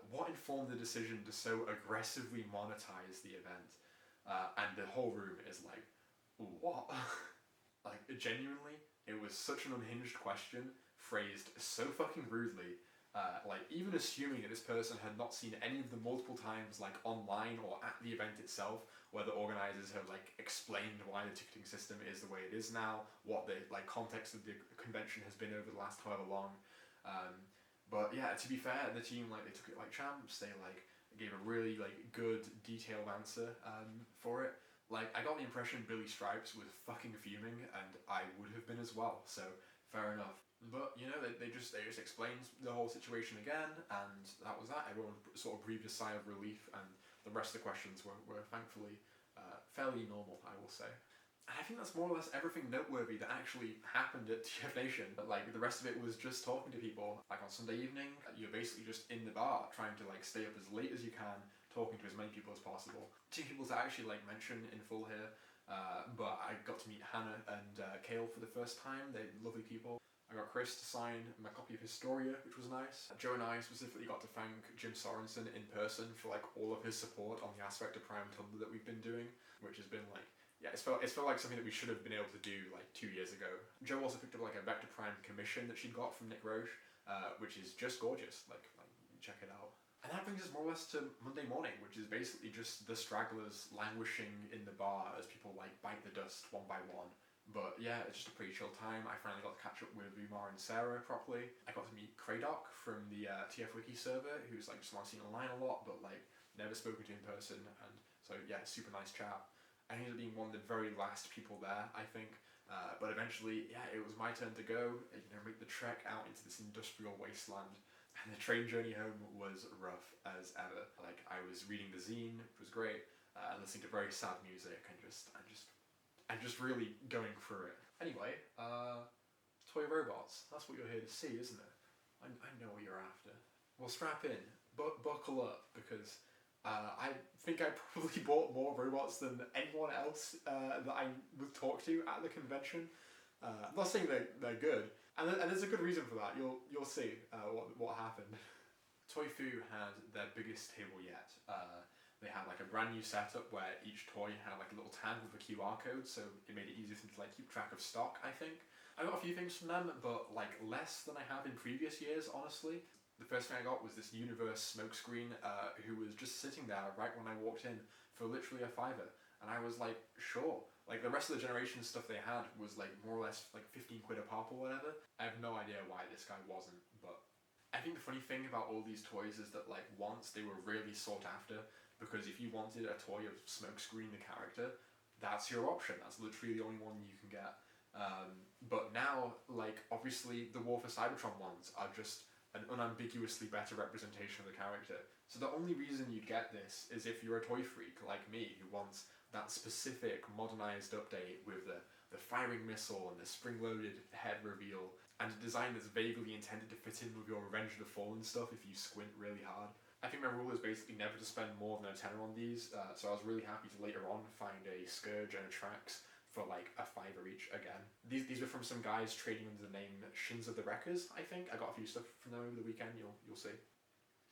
Speaker 1: what informed the decision to so aggressively monetize the event? And the whole room is like, what? Like, genuinely, it was such an unhinged question, phrased so fucking rudely. Like, even assuming that this person had not seen any of the multiple times, like, online or at the event itself, where the organisers have, like, explained why the ticketing system is the way it is now, what the, like, context of the convention has been over the last however long. But, yeah, to be fair, the team, like, they took it like champs, they, like, gave a really, like, good, detailed answer, for it. Like, I got the impression Billy Stripes was fucking fuming, and I would have been as well, so, fair enough. But, you know, they just explained the whole situation again, and that was that. Everyone sort of breathed a sigh of relief, and the rest of the questions were thankfully fairly normal, I will say. And I think that's more or less everything noteworthy that actually happened at TFNation. But, like, the rest of it was just talking to people. Like, on Sunday evening, you're basically just in the bar, trying to, like, stay up as late as you can, talking to as many people as possible. 2 people to actually, like, mention in full here, but I got to meet Hannah and Kale for the first time. They're lovely people. I got Chris to sign my copy of Historia, which was nice. Joe and I specifically got to thank Jim Sorenson in person for like all of his support on the Aspect of Prime Tumblr that we've been doing, which has been like, yeah, it's felt like something that we should have been able to do like 2 years ago. Joe also picked up like a Vector Prime commission that she got from Nick Roche, which is just gorgeous. Like check it out. And that brings us more or less to Monday morning, which is basically just the stragglers languishing in the bar as people like bite the dust one by one. But yeah, it's just a pretty chill time. I finally got to catch up with Umar and Sarah properly. I got to meet Kradoc from the TF Wiki server, who's like someone I've seen online a lot, but like never spoken to in person. And so yeah, super nice chat. I ended up being one of the very last people there, I think. But eventually, yeah, it was my turn to go. Make the trek out into this industrial wasteland. And the train journey home was rough as ever. Like I was reading the zine, it was great, listening to very sad music, and just really going through it. Anyway, toy robots. That's what you're here to see, isn't it? I know what you're after. Well, strap in, but buckle up, because I think I probably bought more robots than anyone else that I would talk to at the convention. I'm not saying they're good, and there's a good reason for that. You'll see what happened. Thew had their biggest table yet. They had like a brand new setup where each toy had like a little tag with a QR code, so it made it easier for them to like keep track of stock, I think. I got a few things from them, but like less than I have in previous years, honestly. The first thing I got was this Universe smokescreen, who was just sitting there right when I walked in for literally a $5. And I was like, sure. Like the rest of the generation stuff they had was like more or less like 15 quid a pop or whatever. I have no idea why this guy wasn't, but I think the funny thing about all these toys is that like once they were really sought after, because if you wanted a toy of Smokescreen the character, that's your option. That's literally the only one you can get. But now, like, obviously the War for Cybertron ones are just an unambiguously better representation of the character. So the only reason you'd get this is if you're a toy freak like me who wants that specific modernized update with the firing missile and the spring-loaded head reveal, and a design that's vaguely intended to fit in with your Revenge of the Fallen stuff if you squint really hard. I think my rule is basically never to spend more than a tenner on these, so I was really happy to later on find a Scourge and a Trax for like a $5 each again. These were from some guys trading under the name Shins of the Wreckers, I think. I got a few stuff from them over the weekend, you'll see.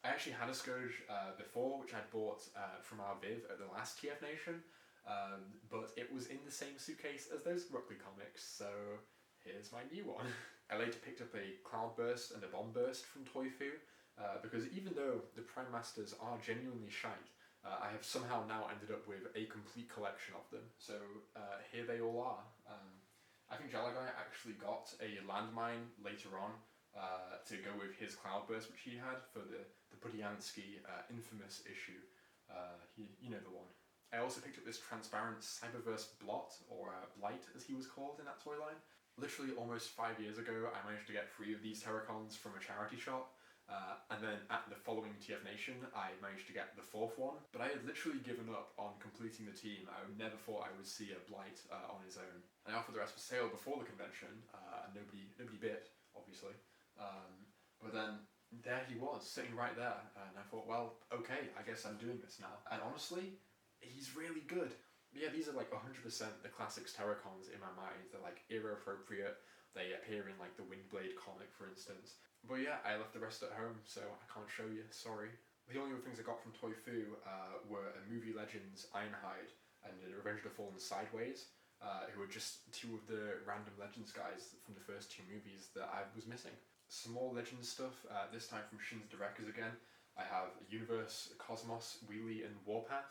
Speaker 1: I actually had a Scourge before, which I'd bought from our Viv at the last TFNation, but it was in the same suitcase as those Ruckley comics, so here's my new one. I later picked up a Cloudburst and a Bombburst from Thew, because even though the Prime Masters are genuinely shite, I have somehow now ended up with a complete collection of them. So here they all are. I think Jalagai actually got a landmine later on to go with his Cloudburst, which he had for the Budiansky infamous issue. You know the one. I also picked up this transparent Cyberverse Blot, or Blight as he was called in that toy line. Literally almost 5 years ago, I managed to get 3 of these Terracons from a charity shop. And then at the following TFNation, I managed to get the 4th one, but I had literally given up on completing the team. I never thought I would see a Blight on his own. I offered the rest for sale before the convention, and nobody bit, obviously. But then there he was, sitting right there, and I thought, well, okay, I guess I'm doing this now. And honestly, he's really good. But yeah, these are like 100% the classics Terracons in my mind. They're like era appropriate. They appear in like the Windblade comic, for instance. But yeah, I left the rest at home, so I can't show you, sorry. The only other things I got from Thew were a Movie Legends Ironhide and a Revenge of the Fallen Sideways, who were just 2 of the random Legends guys from the first 2 movies that I was missing. Some more Legends stuff, this time from Shins the Wreckers again. I have Universe, Cosmos, Wheelie and Warpath.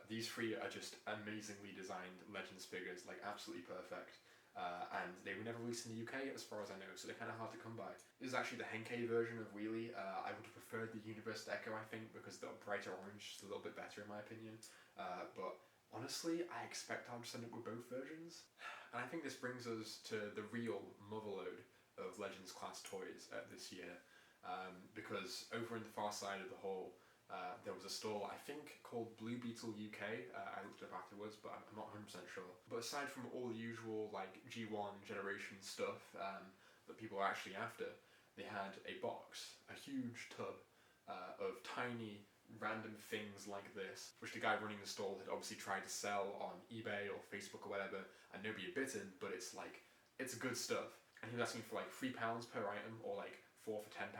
Speaker 1: These 3 are just amazingly designed Legends figures, like absolutely perfect. And they were never released in the UK as far as I know, so they're kind of hard to come by. This is actually the Henkei version of Wheelie. I would have preferred the Universe Echo, I think, because the brighter orange is a little bit better in my opinion. But honestly, I expect I'll just end up with both versions. And I think this brings us to the real motherload of Legends class toys this year. Because over in the far side of the hall, there was a stall, I think, called Blue Beetle UK. I looked it up afterwards, but I'm not 100% sure. But aside from all the usual like G1 generation stuff that people are actually after, they had a box, a huge tub of tiny random things like this, which the guy running the stall had obviously tried to sell on eBay or Facebook or whatever, and nobody had bitten, but it's like, it's good stuff. and he was asking for like £3 per item or like 4 for £10,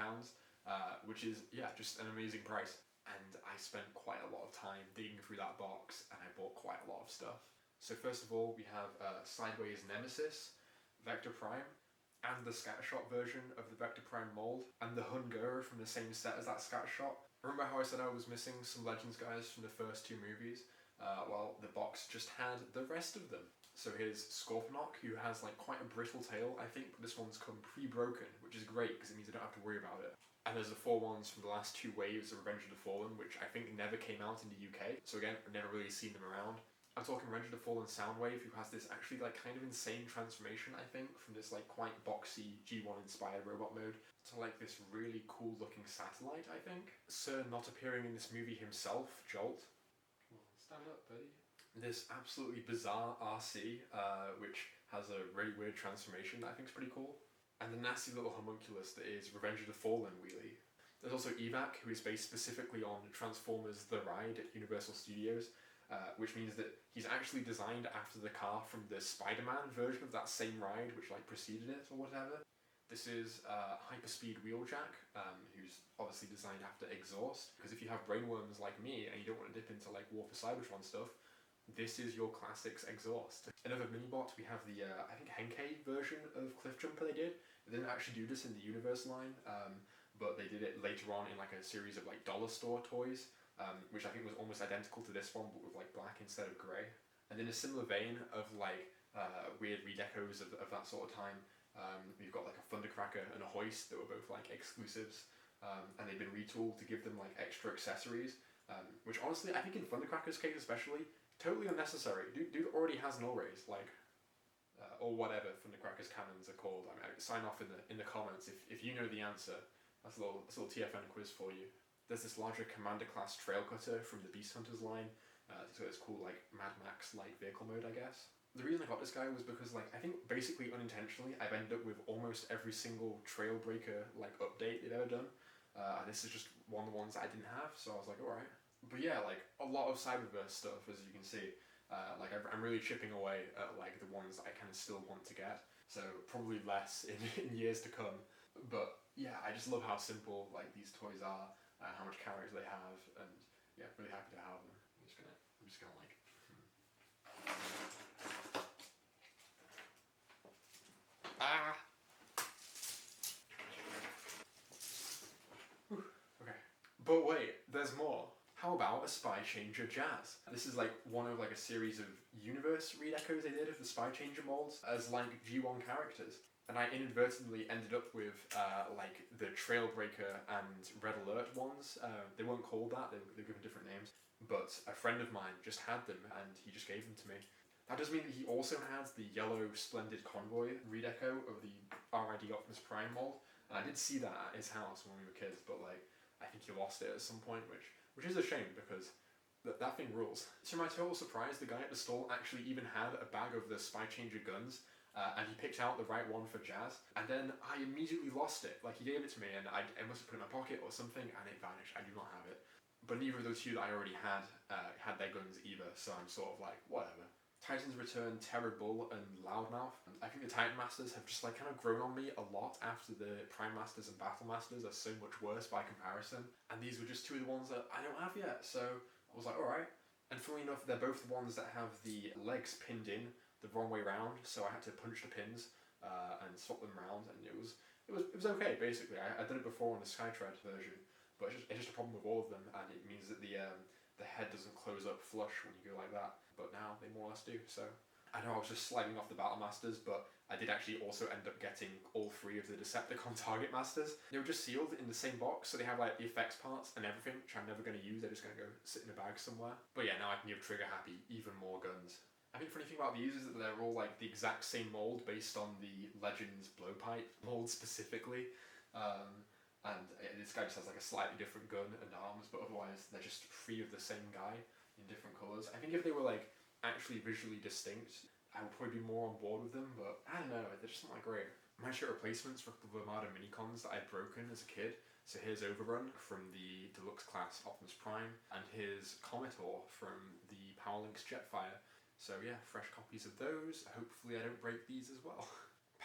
Speaker 1: which is, yeah, just an amazing price. And I spent quite a lot of time digging through that box, and I bought quite a lot of stuff. So first of all, we have Sideways Nemesis, Vector Prime, and the Scattershot version of the Vector Prime mold, and the Hun-Gurra from the same set as that Scattershot. Remember how I said I was missing some Legends guys from the first 2 movies? Well, the box just had the rest of them. So here's Scorponok, who has like quite a brittle tail, I think, but this one's come pre-broken, which is great because it means I don't have to worry about it. And there's the 4 ones from the last 2 waves of Revenge of the Fallen, which I think never came out in the UK. So again, I've never really seen them around. I'm talking Revenge of the Fallen Soundwave, who has this actually like kind of insane transformation, I think, from this like quite boxy G1 inspired robot mode to like this really cool looking satellite, I think. Sir not appearing in this movie himself, Jolt. Come on, stand up, buddy. This absolutely bizarre RC, which has a really weird transformation that I think is pretty cool. And the nasty little homunculus that is Revenge of the Fallen Wheelie. There's also Evac, who is based specifically on Transformers The Ride at Universal Studios, which means that he's actually designed after the car from the Spider-Man version of that same ride, which like preceded it or whatever. This is Hyperspeed Wheeljack, who's obviously designed after Exhaust, because if you have brainworms like me and you don't want to dip into like War for Cybertron stuff, this is your classics exhaust. Another mini-bot, we have the, I think Henkei version of Cliffjumper they did. They didn't actually do this in the Universe line, but they did it later on in like a series of like dollar store toys, which I think was almost identical to this one, but with like black instead of grey. And in a similar vein of like weird redecos of that sort of time, we've got like a Thundercracker and a Hoist that were both like exclusives, and they've been retooled to give them like extra accessories, which honestly, I think in Thundercracker's case especially, totally unnecessary. Dude already has an all-raise, like, or whatever Thundercracker's cannons are called. I mean, sign off in the comments if you know the answer. That's a little TFN quiz for you. There's this larger Commander class trail cutter from the Beast Hunters line, so it's cool like Mad Max light vehicle mode, I guess. The reason I got this guy was because like I think basically unintentionally I've ended up with almost every single Trailbreaker like update they've ever done, and this is just one of the ones I didn't have, so I was like, alright. But yeah, like a lot of Cyberverse stuff, as you can see. Like I'm really chipping away at like the ones I kind of still want to get. So probably less in years to come. But yeah, I just love how simple like these toys are, how much character they have, and yeah, really happy to have them. I'm just gonna like. Ah. Whew. Okay. But wait, there's more. How about a Spy Changer Jazz? This is like one of like a series of universe redecos they did of the Spy Changer molds as like G1 characters. And I inadvertently ended up with like the Trailbreaker and Red Alert ones. They weren't called that, they were given different names. But a friend of mine just had them and he just gave them to me. That does mean that he also has the yellow Splendid Convoy redeco of the RID Optimus Prime mold. And I did see that at his house when we were kids, but like I think he lost it at some point, which is a shame because that thing rules. To my total surprise, the guy at the stall actually even had a bag of the Spy Changer guns, and he picked out the right one for Jazz, and then I immediately lost it. Like, he gave it to me and I must have put it in my pocket or something, and it vanished. I do not have it. But neither of those two that I already had their guns either, so I'm sort of like, whatever. Titans Return, Terror Bull, and Loudmouth. I think the Titan Masters have just like kind of grown on me a lot after the Prime Masters and Battle Masters are so much worse by comparison. And these were just two of the ones that I don't have yet, so I was like, alright. And funnily enough, they're both the ones that have the legs pinned in the wrong way round, so I had to punch the pins and swap them around, and it was okay basically. I'd done it before on the Skytread version, but it's just a problem with all of them, and it means that the head doesn't close up flush when you go like that. But now they more or less do, so. I know I was just slagging off the Battle Masters, but I did actually also end up getting all 3 of the Decepticon Target Masters. They were just sealed in the same box, so they have like the effects parts and everything, which I'm never going to use. They're just going to go sit in a bag somewhere. But yeah, now I can give Trigger Happy even more guns. I think the funny thing about these is that they're all like the exact same mold based on the Legends Blowpipe mold specifically. And this guy just has like a slightly different gun and arms, but otherwise they're just 3 of the same guy in different colours. I think if they were like actually visually distinct, I would probably be more on board with them, but I don't know, they're just not that great. My shit replacements for the Armada minicons that I'd broken as a kid. So here's Overrun from the Deluxe class Optimus Prime, and here's Commodore from the Powerlinks Jetfire. So yeah, fresh copies of those. Hopefully I don't break these as well.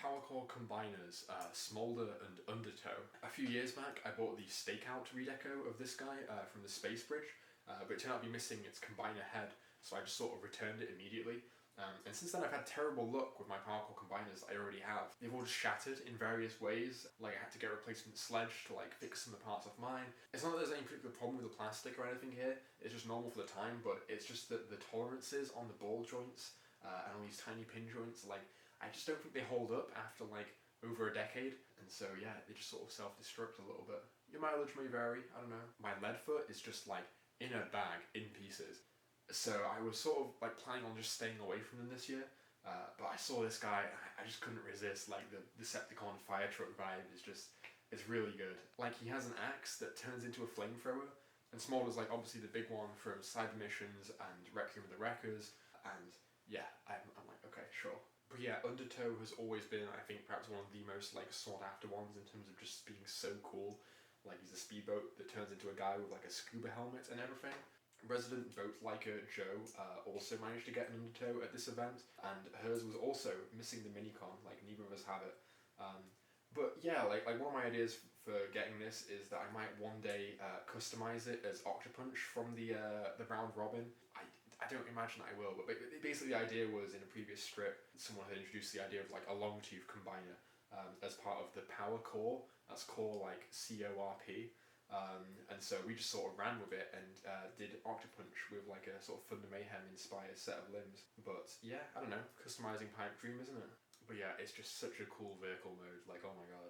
Speaker 1: Power core combiners, Smolder and Undertow. A few years back, I bought the stakeout redeco of this guy from the Space Bridge, but it turned out to be missing its combiner head, so I just sort of returned it immediately. And since then I've had terrible luck with my power core combiners I already have. They've all just shattered in various ways, like I had to get a replacement sledge to like fix some of the parts of mine. It's not that there's any particular problem with the plastic or anything here, it's just normal for the time, but it's just that the tolerances on the ball joints and all these tiny pin joints, like, I just don't think they hold up after like over a decade, and so yeah, they just sort of self-destruct a little bit. Your mileage may vary, I don't know. My lead foot is just like in a bag, in pieces. So I was sort of like planning on just staying away from them this year, but I saw this guy, I just couldn't resist. Like the Decepticon fire truck vibe is just, it's really good. Like he has an axe that turns into a flamethrower, and Smolder's like obviously the big one from Cyber Missions and Requiem of the Wreckers, and yeah, I'm like, okay, sure. But yeah, Undertow has always been, I think, perhaps one of the most like sought after ones in terms of just being so cool. Like he's a speedboat that turns into a guy with like a scuba helmet and everything. Resident boat liker Joe also managed to get an Undertow at this event, and hers was also missing the minicon, like neither of us have it. But yeah, like one of my ideas for getting this is that I might one day customize it as Octopunch from the round robin. I don't imagine I will, but basically the idea was in a previous strip, someone had introduced the idea of like a long tooth combiner as part of the power core. That's core like CORP. And so we just sort of ran with it and did Octopunch with like a sort of Thunder Mayhem inspired set of limbs. But yeah, I don't know, customizing Pipe Dream, isn't it? But yeah, it's just such a cool vehicle mode, like oh my god.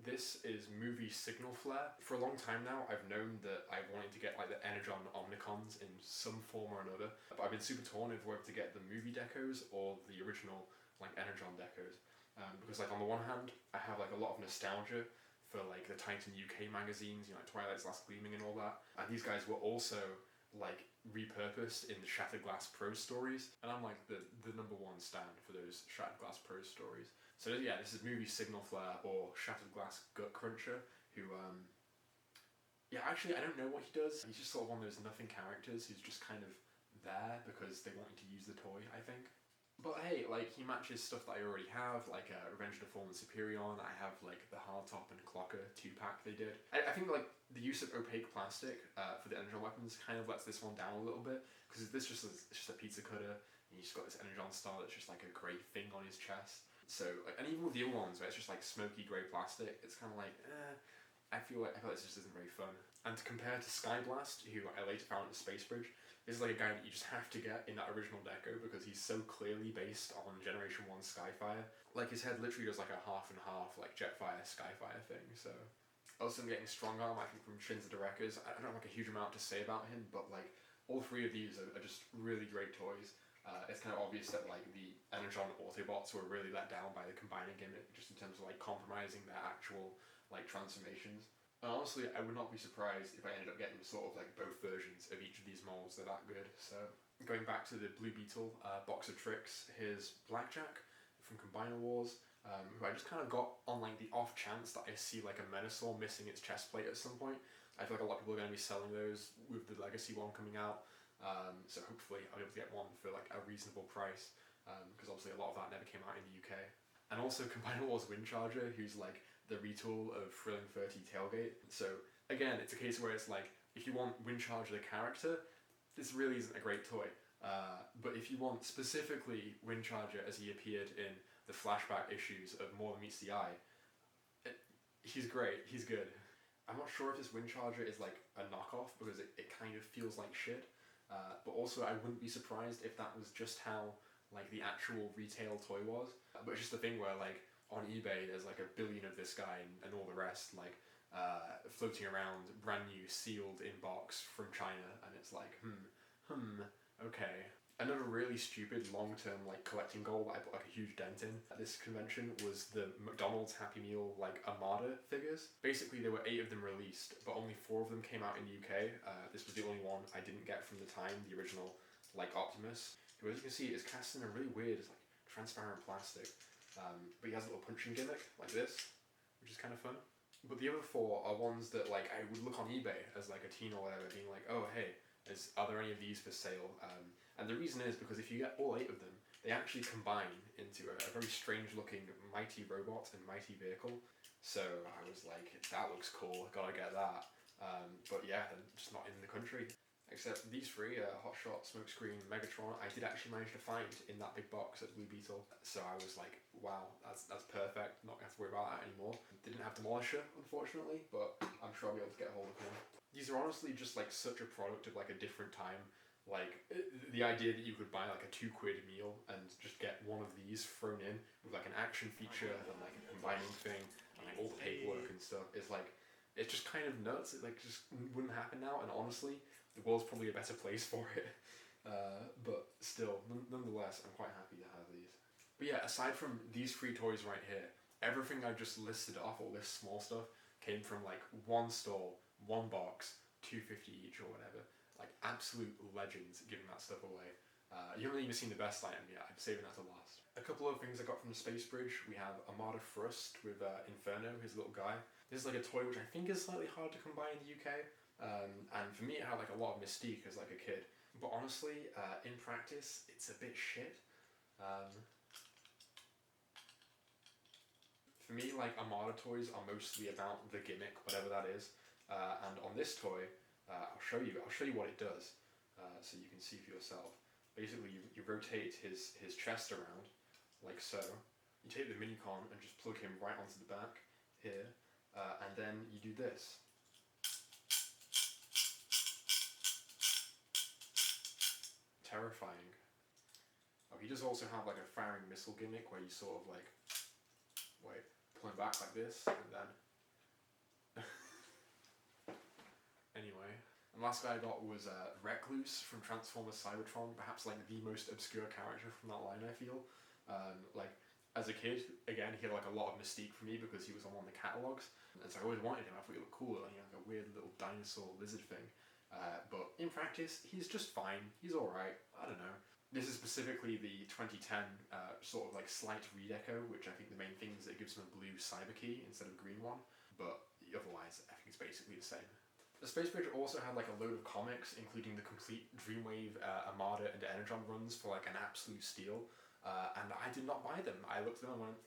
Speaker 1: This is Movie Signal Flare. For a long time now, I've known that I wanted to get like the Energon Omnicons in some form or another, but I've been super torn of whether to get the movie decos or the original like Energon decos. Because like on the one hand, I have like a lot of nostalgia for like the Titan UK magazines, you know, like Twilight's Last Gleaming and all that. And these guys were also like repurposed in the Shattered Glass Pro stories, and I'm like the number one stand for those Shattered Glass Pro stories. So yeah, this is Movie Signal Flare or Shattered Glass Gut Cruncher, who yeah, actually I don't know what he does. He's just sort of one of those nothing characters who's just kind of there because they want you to use the toy, I think. But hey, like, he matches stuff that I already have, like Revenge of the Fallen Superion. I have, like, the Hardtop and Clocker 2-pack they did. I think, like, the use of opaque plastic for the Energon weapons kind of lets this one down a little bit, because this just is, it's just a pizza cutter, and you just got this Energon star that's just, like, a grey thing on his chest. So, like, and even with the other ones where it's just, like, smoky grey plastic, it's kind of like, I feel like this just isn't very fun. And to compare to Skyblast, who I later found at the Space Bridge, this is like a guy that you just have to get in that original deco because he's so clearly based on Generation 1 Skyfire. Like his head literally does like a half and half like Jetfire Skyfire thing, so. Also I'm getting Strong Arm, I think from Shins of the Wreckers. I don't have like a huge amount to say about him, but like all three of these are just really great toys. It's kind of obvious that like the Energon Autobots were really let down by the combining gimmick, just in terms of like compromising their actual like transformations. And honestly, I would not be surprised if I ended up getting sort of like both versions of each of these molds. They're that good. So going back to the Blue Beetle box of tricks, here's Blackjack from Combiner Wars, who I just kind of got on like the off chance that I see like a Menasor missing its chest plate at some point. I feel like a lot of people are going to be selling those with the Legacy one coming out. So hopefully I'll be able to get one for like a reasonable price, because obviously a lot of that never came out in the UK. And also Combiner Wars Windcharger, who's like the retool of Thrilling 30 Tailgate. So again, it's a case where it's like, if you want Windcharger the character, this really isn't a great toy. But if you want specifically Windcharger as he appeared in the flashback issues of More Than Meets the Eye, he's great, he's good. I'm not sure if this Windcharger is like a knockoff because it kind of feels like shit. But also I wouldn't be surprised if that was just how like the actual retail toy was. But it's just a thing where like on eBay there's like a billion of this guy and all the rest like floating around brand new sealed in box from China, and it's like okay. Another really stupid long-term like collecting goal that I put like a huge dent in at this convention was the McDonald's Happy Meal like Armada figures. Basically there were 8 of them released, but only 4 of them came out in the UK. This was the only one I didn't get from the time, the original like Optimus, who as you can see is cast in a really weird like transparent plastic. But he has a little punching gimmick like this, which is kind of fun. But the other 4 are ones that like I would look on eBay as like a teen or whatever, being like, oh hey, is, are there any of these for sale? And the reason is because if you get all 8 of them, they actually combine into a very strange looking mighty robot and mighty vehicle. So I was like, that looks cool, gotta get that. But yeah, they're just not in the country. Except these 3, Hotshot, Smokescreen, Megatron, I did actually manage to find in that big box at Blue Beetle. So I was like, wow, that's perfect, not gonna have to worry about that anymore. Didn't have Demolisher, unfortunately, but I'm sure I'll be able to get a hold of him. These are honestly just like such a product of like a different time. Like the idea that you could buy like a £2 meal and just get one of these thrown in with like an action feature and like a combining thing and like all the paperwork and stuff is like, it's just kind of nuts. It like just wouldn't happen now, and honestly, the world's probably a better place for it. But still, nonetheless, I'm quite happy to have these. But yeah, aside from these 3 toys right here, everything I just listed off, all this small stuff, came from like one stall, one box, $2.50 each or whatever. Like absolute legends giving that stuff away. You haven't even seen the best item yet, I'm saving that to last. A couple of things I got from the Space Bridge. We have Armada Thrust with Inferno, his little guy. This is like a toy which I think is slightly hard to come by in the UK. And for me it had like a lot of mystique as like a kid. But honestly, in practice, it's a bit shit. For me, like Armada toys are mostly about the gimmick, whatever that is. And on this toy, I'll show you what it does, so you can see for yourself. Basically, you rotate his chest around, like so. You take the Minicon and just plug him right onto the back here, and then you do this. Terrifying. Oh, he does also have like a firing missile gimmick where you sort of like, pull him back like this, and then anyway. And last guy I got was Recluse from Transformers Cybertron, perhaps like the most obscure character from that line, I feel. Like, as a kid, again, he had like a lot of mystique for me because he was on one of the catalogues, and so I always wanted him. I thought he looked cool, and he had like a weird little dinosaur lizard thing. But in practice, he's just fine. He's alright. I don't know. This is specifically the 2010 sort of like slight redeco, which I think the main thing is that it gives him a blue cyber key instead of a green one, but otherwise I think it's basically the same. The Space Bridge also had like a load of comics, including the complete Dreamwave, Armada and Energon runs for like an absolute steal, and I did not buy them. I looked at them and went,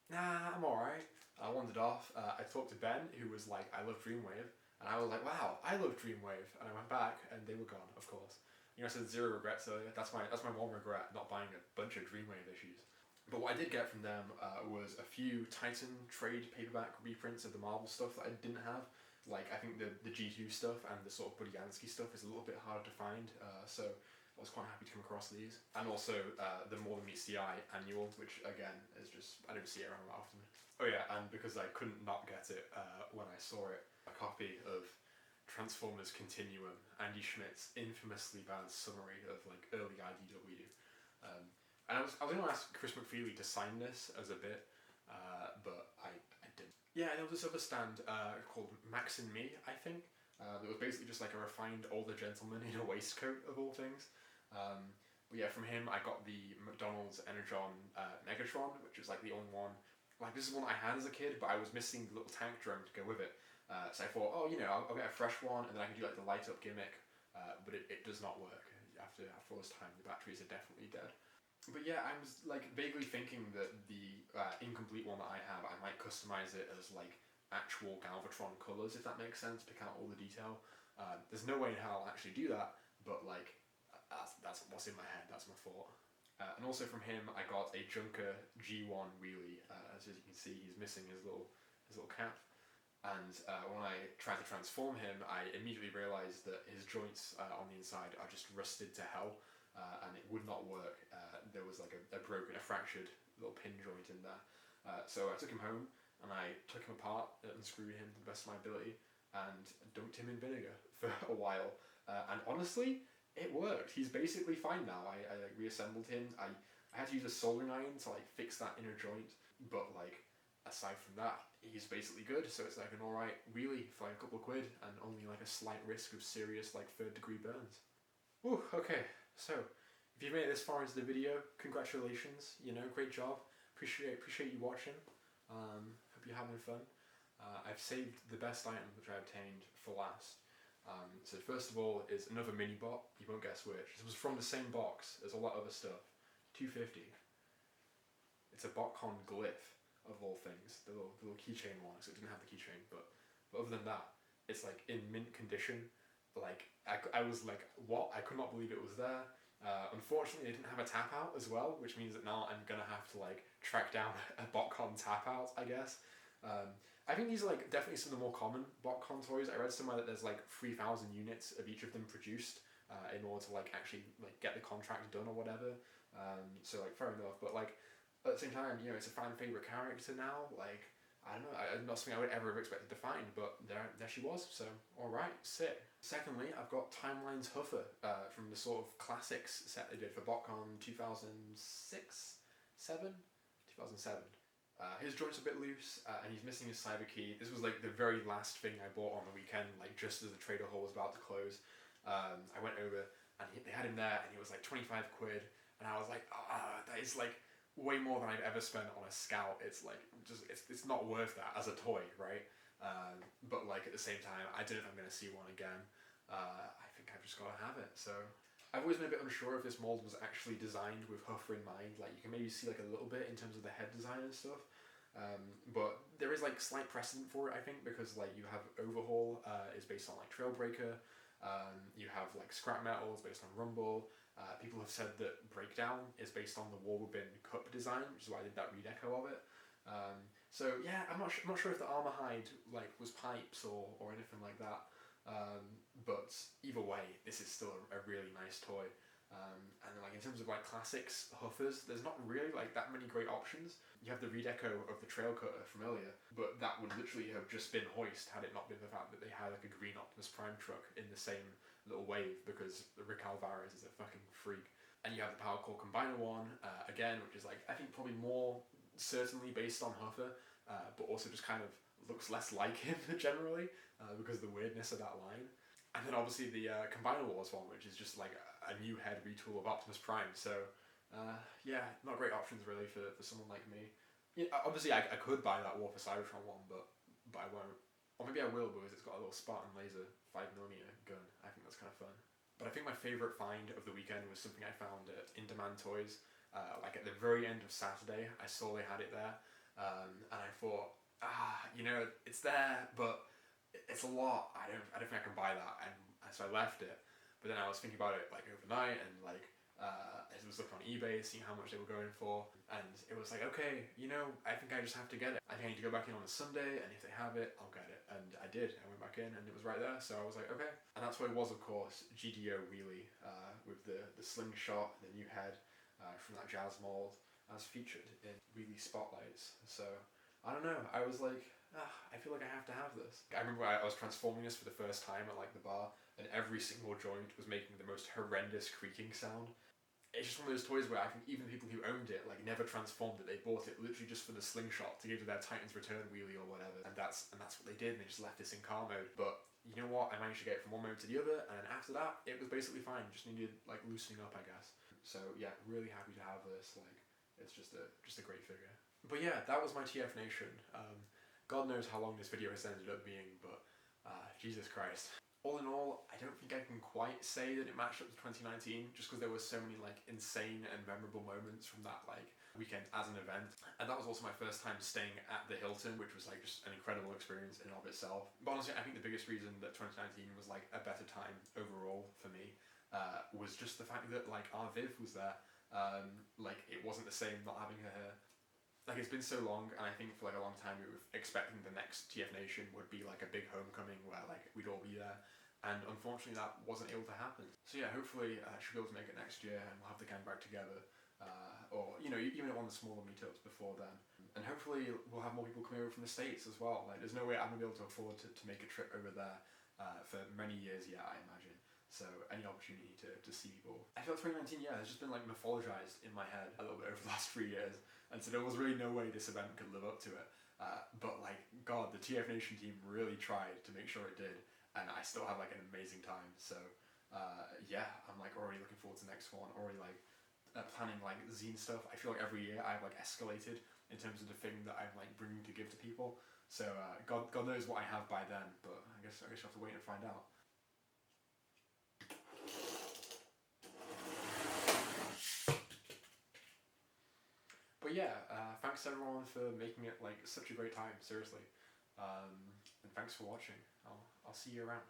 Speaker 1: nah, I'm alright. I wandered off. I talked to Ben, who was like, I love Dreamwave, and I was like, wow, I love Dreamwave, and I went back and they were gone, of course. You know, I said 0 regrets earlier. That's my one regret, not buying a bunch of Dreamwave issues. But what I did get from them was a few Titan trade paperback reprints of the Marvel stuff that I didn't have. Like, I think the G2 stuff and the sort of Budiansky stuff is a little bit harder to find, so I was quite happy to come across these. And also the More Than Meets the Eye annual, which again is just, I don't see it around that often. Oh yeah, and because I couldn't not get it when I saw it, a copy of Transformers Continuum, Andy Schmidt's infamously bad summary of like early IDW. And I was going to ask Chris McFeely to sign this as a bit, but I didn't. Yeah, there was this other stand called Max and Me, I think. That was basically just like a refined older gentleman in a waistcoat, of all things. But yeah, from him I got the McDonald's Energon Megatron, which is like the only one. Like, this is one I had as a kid, but I was missing the little tank drum to go with it. So I thought, oh, you know, I'll get a fresh one, and then I can do like the light up gimmick. But it does not work. After all this time, the batteries are definitely dead. But yeah, I was like vaguely thinking that the incomplete one that I have, I might customize it as like actual Galvatron colours, if that makes sense, pick out all the detail. There's no way in hell I'll actually do that, but like, that's what's in my head, that's my thought. And also from him, I got a Junker G1 Wheelie. As you can see, he's missing his little cap. And when I tried to transform him, I immediately realised that his joints on the inside are just rusted to hell, and it would not work. There was like a broken, a fractured little pin joint in there. So I took him home, and I took him apart and unscrewed him to the best of my ability, and dunked him in vinegar for a while. And honestly, it worked. He's basically fine now. I like reassembled him. I had to use a soldering iron to like fix that inner joint, but like aside from that, he's basically good. So it's like an alright wheelie for like a couple of quid and only like a slight risk of serious like 3rd degree burns. Ooh, okay. So if you've made it this far into the video, congratulations. You know, great job. Appreciate you watching. Hope you're having fun. I've saved the best item which I obtained for last. So first of all is another mini bot. You won't guess which. This was from the same box as a lot of other stuff. 250. It's a BotCon glyph of all things. The little keychain one, so it didn't have the keychain. But other than that, it's like in mint condition. Like I was like, what? I could not believe it was there. Unfortunately, they didn't have a tap out as well, which means that now I'm gonna have to like track down a BotCon tap out, I guess. I think these are like definitely some of the more common BotCon toys. I read somewhere that there's like 3,000 units of each of them produced in order to like actually like get the contract done or whatever. So like fair enough, but like at the same time, you know, it's a fan favorite character now. Like I don't know, not something I would ever have expected to find, but there she was. So all right, sick. Secondly, I've got Timeline's Huffer from the sort of classics set they did for BotCon 2006, 7, 2007. His joint's a bit loose, and he's missing his cyber key. This was like the very last thing I bought on the weekend, like just as the trader hall was about to close. I went over, and they had him there, and he was like 25 quid, and I was like, that is like way more than I've ever spent on a Scout. It's like, just, it's not worth that as a toy, right? But like at the same time, I don't know if I'm going to see one again. I think I've just got to have it, so... I've always been a bit unsure if this mold was actually designed with Huffer in mind. Like, you can maybe see like a little bit in terms of the head design and stuff. But there is like slight precedent for it, I think, because like you have Overhaul is based on like Trailbreaker. You have like Scrap Metal is based on Rumble. People have said that Breakdown is based on the Warbin Cup design, which is why I did that redeco of it. So yeah, I'm not sure if the armor hide like was pipes or anything like that. But either way, this is still a really nice toy. And like in terms of like classics Huffers, there's not really like that many great options. You have the redeco of the Trail Cutter from earlier, but that would literally have just been Hoist had it not been the fact that they had like a green Optimus Prime truck in the same little wave, because Rick Alvarez is a fucking freak. And you have the Power Core Combiner one, again, which is like, I think probably more certainly based on Huffer, but also just kind of looks less like him generally, because of the weirdness of that line. And then obviously the Combiner Wars one, which is just like a new head retool of Optimus Prime. So yeah, not great options really for someone like me. Yeah, obviously I could buy that War for Cybertron one, but I won't. Or maybe I will, because it's got a little Spartan laser 5mm gun. I think that's kind of fun. But I think my favourite find of the weekend was something I found at In Demand Toys. Like at the very end of Saturday, I saw they had it there, and I thought, you know, it's there, but it's a lot. I don't think I can buy that, and so I left it. But then I was thinking about it like overnight, and like I was looking on eBay, seeing how much they were going for, and it was like, okay, you know, I think I just have to get it. I think I need to go back in on a Sunday, and if they have it, I'll get it. And I did. I went back in, and it was right there. So I was like, okay. And that's what it was, of course, GDO Wheelie with the slingshot, the new head from that jazz mold, as featured in Wheelie Spotlights. So I don't know. I was like, I feel like I have to have this. I remember I was transforming this for the first time at like the bar, and every single joint was making the most horrendous creaking sound. It's just one of those toys where I think even people who owned it like never transformed it. They bought it literally just for the slingshot to give to their Titan's Return wheelie or whatever, and that's what they did. And they just left this in car mode. But you know what? I managed to get it from one mode to the other, and then after that, it was basically fine. Just needed like loosening up, I guess. So yeah, really happy to have this. Like, it's just a great figure. But yeah, that was my TFNation. God knows how long this video has ended up being, but Jesus Christ. All in all, I don't think I can quite say that it matched up to 2019, just because there were so many like insane and memorable moments from that like weekend as an event. And that was also my first time staying at the Hilton, which was like just an incredible experience in and of itself. But honestly, I think the biggest reason that 2019 was like a better time overall for me was just the fact that like our Viv was there. Like it wasn't the same not having her here. Like it's been so long, and I think for like a long time we were expecting the next TFNation would be like a big homecoming where like we'd all be there, and unfortunately that wasn't able to happen. So yeah, hopefully she'll be able to make it next year, and we'll have the gang back together, or you know, even at one of the smaller meetups before then. And hopefully we'll have more people coming over from the States as well. Like there's no way I'm gonna be able to afford to make a trip over there for many years yet, I imagine. So any opportunity to see people. I feel like 2019, yeah, has just been like mythologized in my head a little bit over the last 3 years. And so there was really no way this event could live up to it. But like, God, the TFNation team really tried to make sure it did. And I still have like an amazing time. So yeah, I'm like already looking forward to the next one. Already like planning like zine stuff. I feel like every year I've like escalated in terms of the thing that I'm like bringing to give to people. So God knows what I have by then. But I guess you'll have to wait and find out. yeah, thanks everyone for making it like such a great time. Seriously, and thanks for watching. I'll see you around.